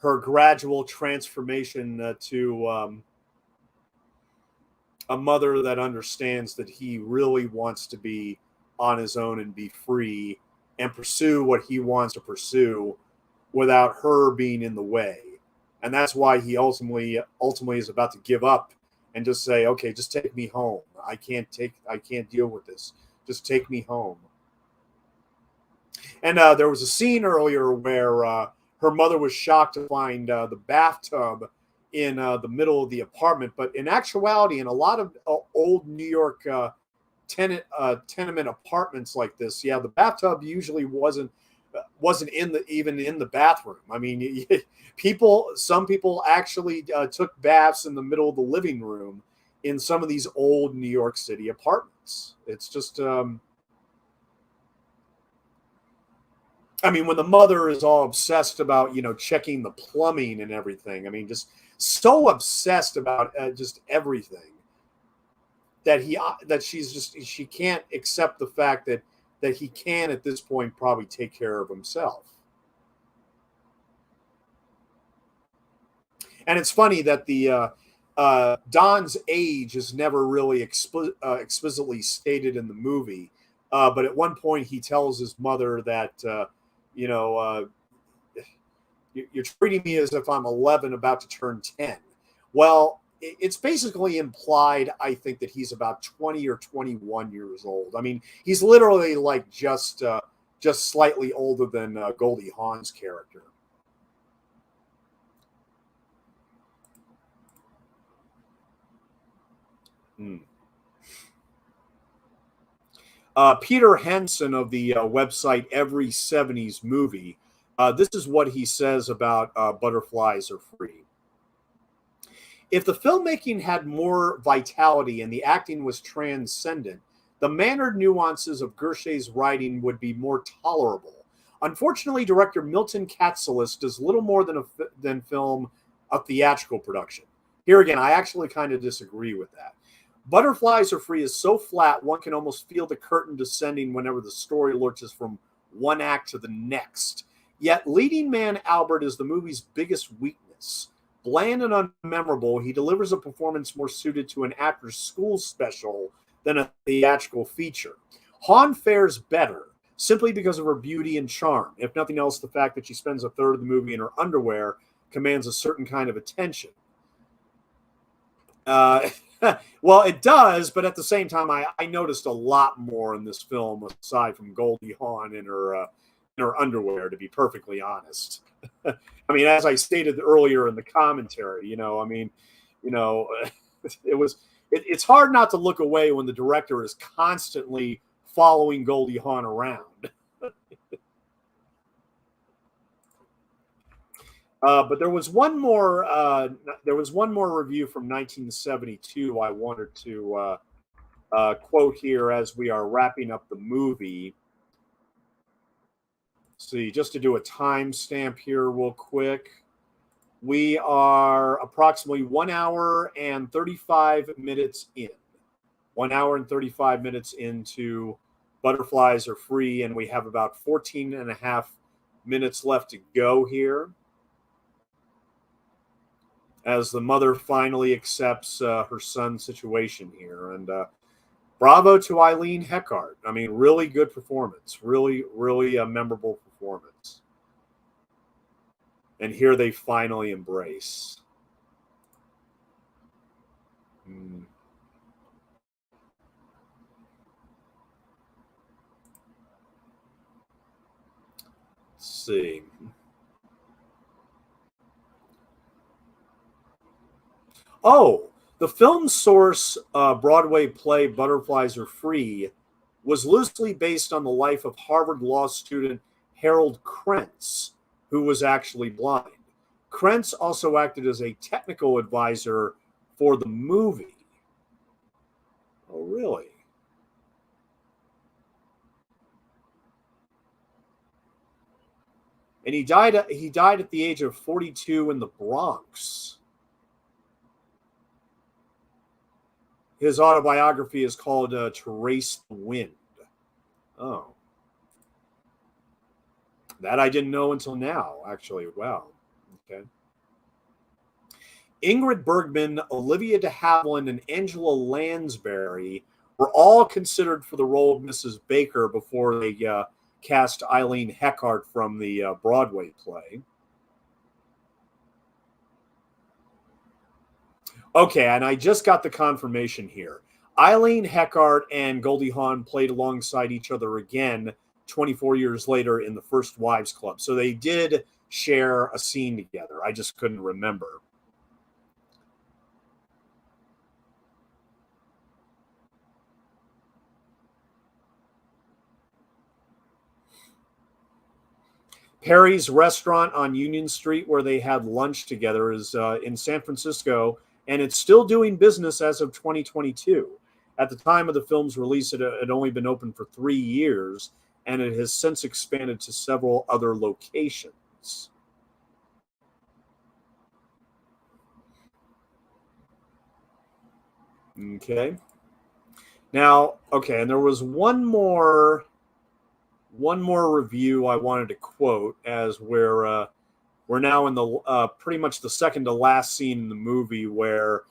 gradual transformation to a mother that understands that he really wants to be on his own and be free and pursue what he wants to pursue without her being in the way. And that's why he ultimately is about to give up and just say, okay, just take me home. I can't deal with this. Just take me home. And there was a scene earlier where her mother was shocked to find the bathtub in the middle of the apartment. But in actuality, in a lot of old New York tenement apartments like this, yeah, the bathtub usually wasn't even in the bathroom. I mean, some people actually took baths in the middle of the living room in some of these old New York City apartments. It's just, I mean, when the mother is all obsessed about, checking the plumbing and everything, I mean, just so obsessed about just everything that she can't accept the fact that he can at this point probably take care of himself. And it's funny that the Don's age is never really explicitly stated in the movie, but at one point he tells his mother that you're treating me as if I'm 11 about to turn 10. Well, it's basically implied, I think, that he's about 20 or 21 years old. I mean, he's literally like just slightly older than Goldie Hawn's character. Peter Henson of the website Every 70s Movie, this is what he says about Butterflies Are Free. If the filmmaking had more vitality and the acting was transcendent, the mannered nuances of Gershay's writing would be more tolerable. Unfortunately, director Milton Katselas does little more than film a theatrical production. Here again, I actually kind of disagree with that. Butterflies Are Free is so flat, one can almost feel the curtain descending whenever the story lurches from one act to the next. Yet leading man Albert is the movie's biggest weakness. Bland and unmemorable, he delivers a performance more suited to an after-school special than a theatrical feature. Hawn fares better, simply because of her beauty and charm. If nothing else, the fact that she spends a third of the movie in her underwear commands a certain kind of attention. Well, it does, but at the same time, I noticed a lot more in this film aside from Goldie Hawn in her underwear, to be perfectly honest. I mean, as I stated earlier in the commentary, it's hard not to look away when the director is constantly following Goldie Hawn around. But there was one more review from 1972 I wanted to quote here as we are wrapping up the movie. See, just to do a timestamp here real quick. We are approximately 1 hour and 35 minutes in. 1 hour and 35 minutes into Butterflies Are Free, and we have about 14 and a half minutes left to go here as the mother finally accepts her son's situation here. And bravo to Eileen Heckart. I mean, really good performance. Really, really a memorable performance. And here they finally embrace. Let's see. Oh, the film source Broadway play Butterflies Are Free was loosely based on the life of Harvard law student Harold Krentz, who was actually blind. Krentz also acted as a technical advisor for the movie. Oh, really? And he died at the age of 42 in the Bronx. His autobiography is called To Race the Wind. Oh. That I didn't know until now, actually. Wow. Okay. Ingrid Bergman, Olivia de Havilland, and Angela Lansbury were all considered for the role of Mrs. Baker before they cast Eileen Heckart from the Broadway play. Okay, and I just got the confirmation here. Eileen Heckart and Goldie Hawn played alongside each other again 24 years later in the First Wives Club. So they did share a scene together. I just couldn't remember. Perry's restaurant on Union Street, where they had lunch together, is in San Francisco, and it's still doing business as of 2022. At the time of the film's release, it had only been open for 3 years, and it has since expanded to several other locations. Okay. Now, okay, and there was one more review I wanted to quote, as we're now in the pretty much the second to last scene in the movie, where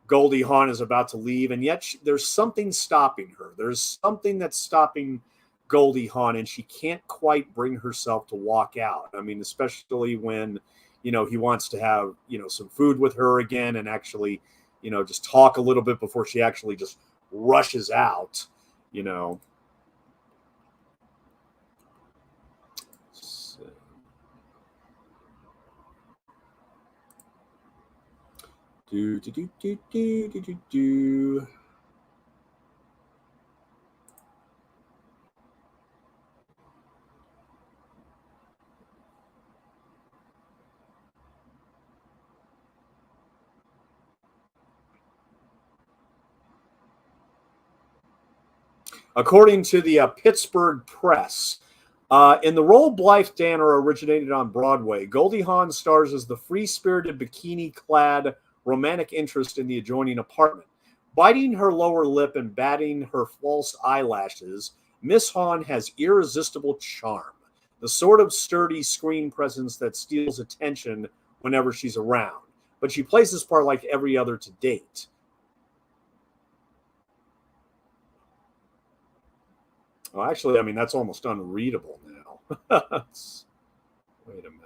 Goldie Hawn is about to leave, and yet there's something stopping her. There's something that's stopping Goldie Hawn, and she can't quite bring herself to walk out. I mean, especially when, he wants to have, some food with her again, and actually, just talk a little bit before she actually just rushes out, Do do do do do do do do. According to the Pittsburgh Press, in the role Blythe Danner originated on Broadway, Goldie Hawn stars as the free-spirited, bikini-clad romantic interest in the adjoining apartment. Biting her lower lip and batting her false eyelashes, Miss Hawn has irresistible charm, the sort of sturdy screen presence that steals attention whenever she's around. But she plays this part like every other to date. Well, actually, I mean, that's almost unreadable now. Wait a minute.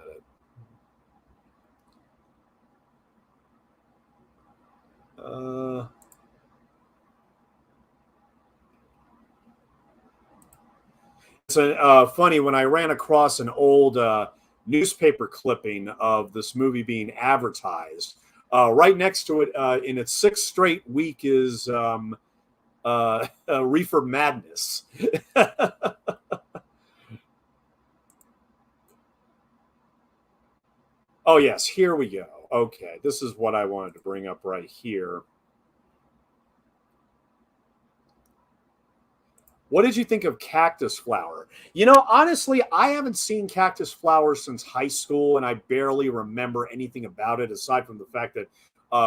It's funny, when I ran across an old newspaper clipping of this movie being advertised. Right next to it, in its sixth straight week, is Reefer Madness. Oh, yes, here we go. Okay, this is what I wanted to bring up right here. What did you think of Cactus Flower? Honestly, I haven't seen Cactus Flower since high school, and I barely remember anything about it aside from the fact that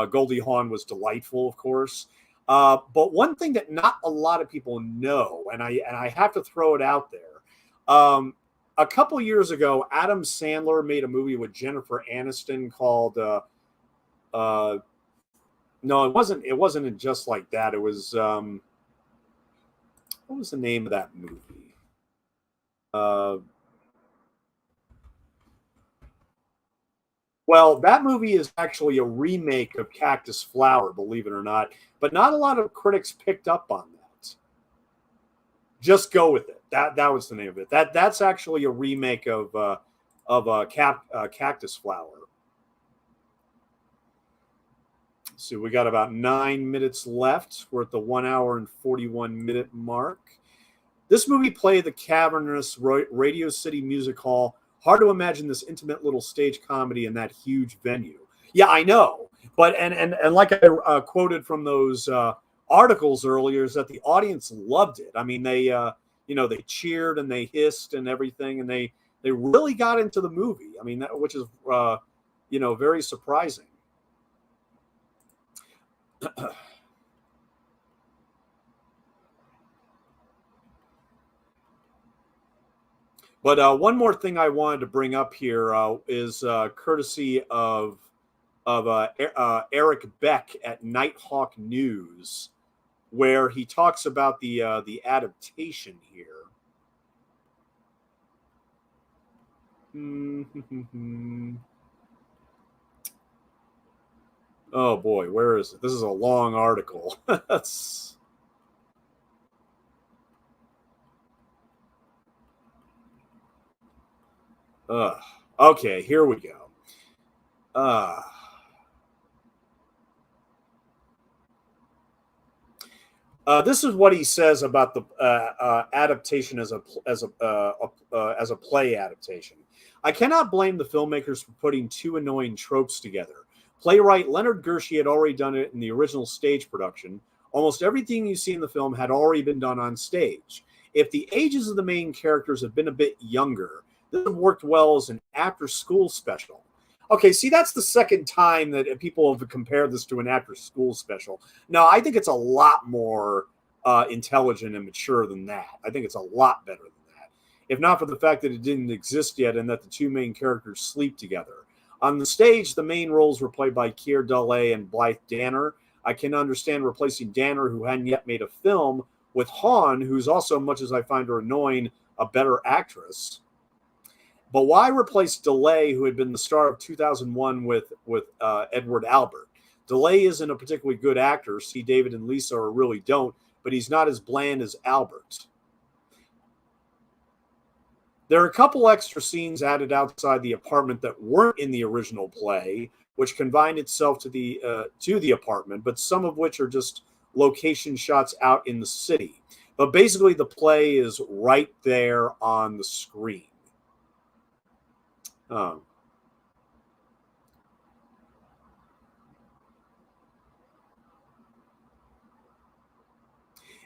Goldie Hawn was delightful, of course. But one thing that not a lot of people know, and I have to throw it out there, a couple years ago, Adam Sandler made a movie with Jennifer Aniston called. No, it wasn't. It wasn't Just Like That. It was. What was the name of that movie? Uh, well, that movie is actually a remake of Cactus Flower, believe it or not, but not a lot of critics picked up on that. Just Go With It. That was the name of it. That's actually a remake of Cactus Flower. So we got about 9 minutes left. We're at the 1 hour and 41-minute mark. This movie played the cavernous Radio City Music Hall. Hard to imagine this intimate little stage comedy in that huge venue. Yeah, I know. But and like I quoted from those articles earlier, is that the audience loved it. I mean, they cheered and they hissed and everything, and they really got into the movie. I mean, which is very surprising. But one more thing I wanted to bring up here is courtesy of Eric Beck at Nighthawk News, where he talks about the adaptation here. Oh boy, where is it? This is a long article. That's okay. Here we go. Uh, this is what he says about the adaptation as a play adaptation. I cannot blame the filmmakers for putting two annoying tropes together. Playwright Leonard Gershie had already done it in the original stage production. Almost everything you see in the film had already been done on stage. If the ages of the main characters had been a bit younger, this would have worked well as an after-school special. Okay, see, that's the second time that people have compared this to an after-school special. No, I think it's a lot more intelligent and mature than that. I think it's a lot better than that. If not for the fact that it didn't exist yet and that the two main characters sleep together. On the stage, the main roles were played by Keir Dullea and Blythe Danner. I can understand replacing Danner, who hadn't yet made a film, with Hawn, who's also, much as I find her annoying, a better actress. But why replace DeLay, who had been the star of 2001 with Edward Albert? DeLay isn't a particularly good actor. See, David and Lisa or really don't, but he's not as bland as Albert. There are a couple extra scenes added outside the apartment that weren't in the original play, which confined itself to the apartment, but some of which are just location shots out in the city. But basically, the play is right there on the screen.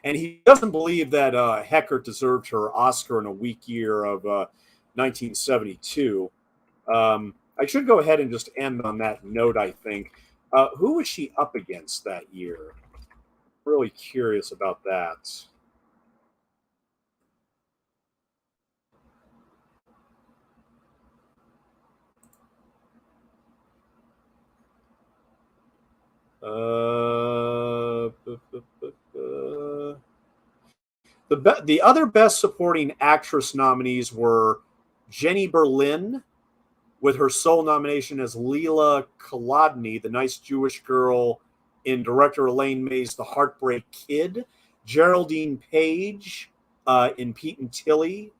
And he doesn't believe that Heckart deserved her Oscar in a weak year of 1972. I should go ahead and just end on that note, I think. Who was she up against that year? Really curious about that. The other Best Supporting Actress nominees were Jenny Berlin, with her sole nomination as Leela Kolodny, the nice Jewish girl in director Elaine May's The Heartbreak Kid. Geraldine Page in Pete and Tilly,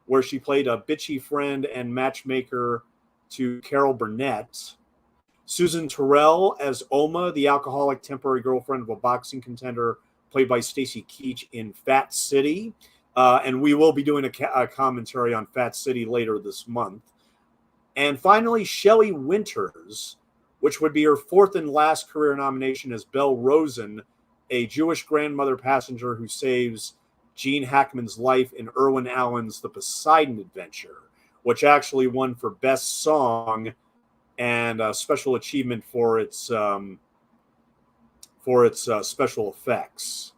where she played a bitchy friend and matchmaker to Carol Burnett. Susan Terrell as Oma, the alcoholic temporary girlfriend of a boxing contender, played by Stacy Keach in Fat City. And we will be doing a commentary on Fat City later this month. And finally, Shelley Winters, which would be her fourth and last career nomination as Belle Rosen, a Jewish grandmother passenger who saves Gene Hackman's life in Irwin Allen's The Poseidon Adventure, which actually won for Best Song and a special achievement for its special effects.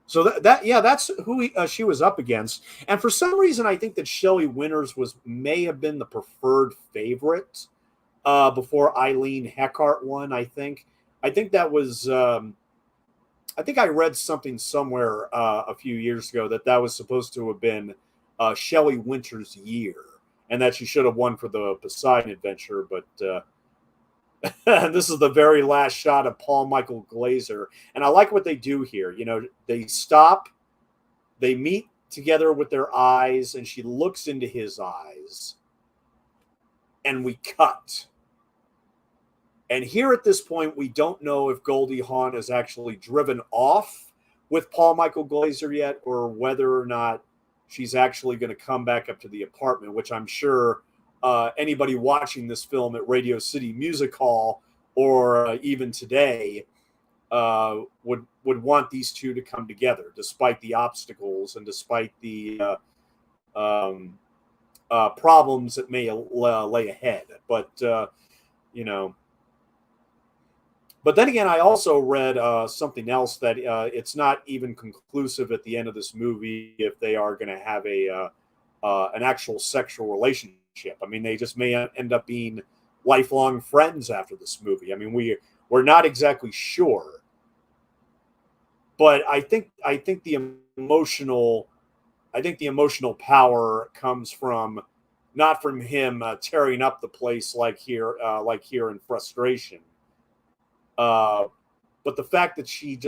So that's who she was up against. And for some reason, I think that Shelley Winters may have been the preferred favorite before Eileen Heckart won. I think that was. I think I read something somewhere a few years ago that was supposed to have been Shelley Winters' year, and that she should have won for the Poseidon Adventure, but. This is the very last shot of Paul Michael Glaser. And I like what they do here. You know, they stop, they meet together with their eyes, and she looks into his eyes. And we cut. And here at this point, we don't know if Goldie Hawn is actually driven off with Paul Michael Glaser yet, or whether or not she's actually going to come back up to the apartment, which I'm sure anybody watching this film at Radio City Music Hall or even today would want these two to come together, despite the obstacles and despite the problems that may lay ahead. But you know. But then again, I also read something else that it's not even conclusive at the end of this movie if they are going to have an actual sexual relationship. I mean, they just may end up being lifelong friends after this movie. I mean, we're not exactly sure, but I think the emotional power comes from not from him tearing up the place like here in Frustration, But the fact that she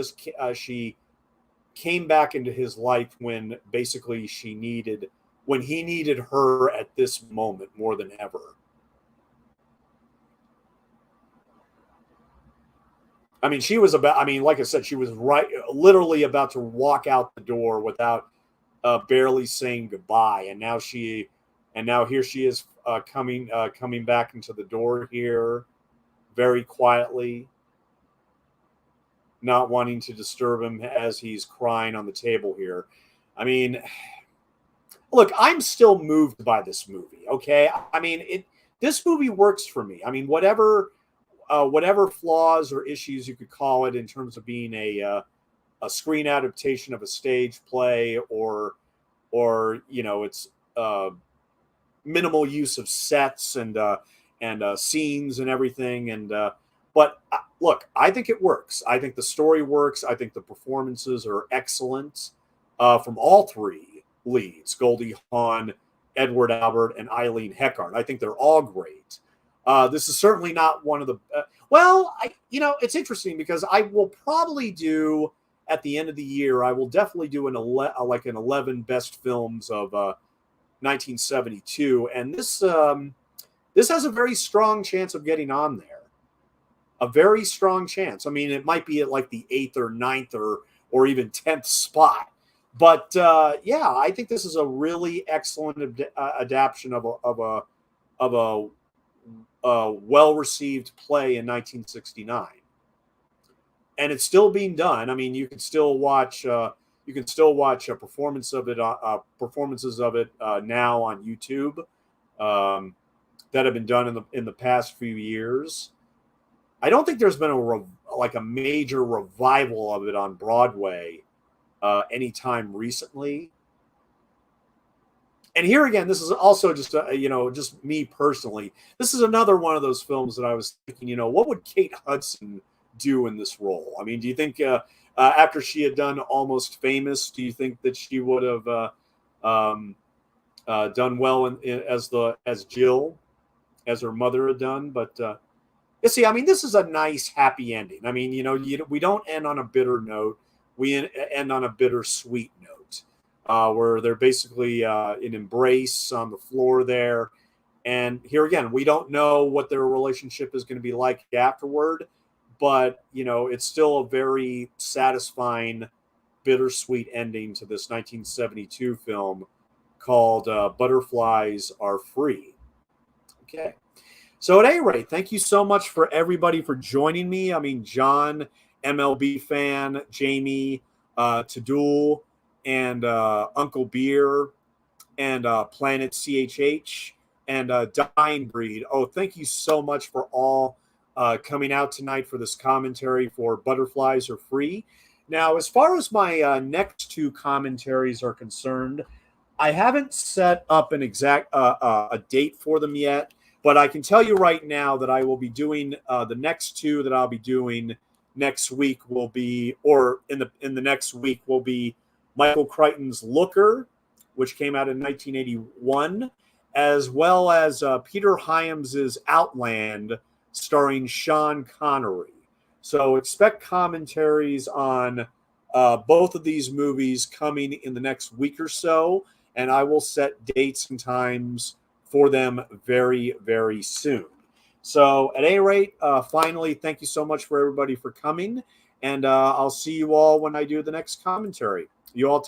came back into his life when basically when he needed her at this moment more than ever. I mean, like I said, she was literally about to walk out the door without barely saying goodbye. And now here she is coming back into the door here very quietly, not wanting to disturb him as he's crying on the table here. I mean, look, I'm still moved by this movie. Okay. I mean, this movie works for me. I mean, whatever flaws or issues you could call it in terms of being a screen adaptation of a stage play, or it's minimal use of sets and scenes and everything. But look, I think it works. I think the story works. I think the performances are excellent from all three leads: Goldie Hawn, Edward Albert, and Eileen Heckart. I think they're all great. This is certainly not one of the. It's interesting because I will probably do at the end of the year. I will definitely do an 11 best films of 1972, and this has a very strong chance of getting on there. A very strong chance. I mean, it might be at like the 8th or 9th or even 10th spot. But yeah, I think this is a really excellent adaptation of a well-received play in 1969, and it's still being done. I mean, you can still watch a performances of it now on YouTube that have been done in the past few years. I don't think there's been a major revival of it on Broadway anytime recently. And here again, this is also just just me personally. This is another one of those films that I was thinking, what would Kate Hudson do in this role? I mean, do you think after she had done Almost Famous, do you think that she would have done well as Jill, as her mother had done? But you see, I mean, this is a nice, happy ending. I mean, we don't end on a bitter note. We end on a bittersweet note, where they're basically in embrace on the floor there. And here again, we don't know what their relationship is going to be like afterward, but it's still a very satisfying, bittersweet ending to this 1972 film called Butterflies Are Free. Okay. So at any rate, thank you so much for everybody for joining me. I mean, John, MLB fan, Jamie, Tadul, and Uncle Beer, and Planet CHH, and Dying Breed. Oh, thank you so much for all coming out tonight for this commentary for Butterflies Are Free. Now, as far as my next two commentaries are concerned, I haven't set up an exact a date for them yet, but I can tell you right now that I will be doing the next two that I'll be doing next week will be, or in the next week will be, Michael Crichton's Looker, which came out in 1981, as well as Peter Hyams's Outland, starring Sean Connery. So expect commentaries on both of these movies coming in the next week or so, and I will set dates and times for them very, very soon. So at any rate, finally, thank you so much for everybody for coming, and I'll see you all when I do the next commentary. You all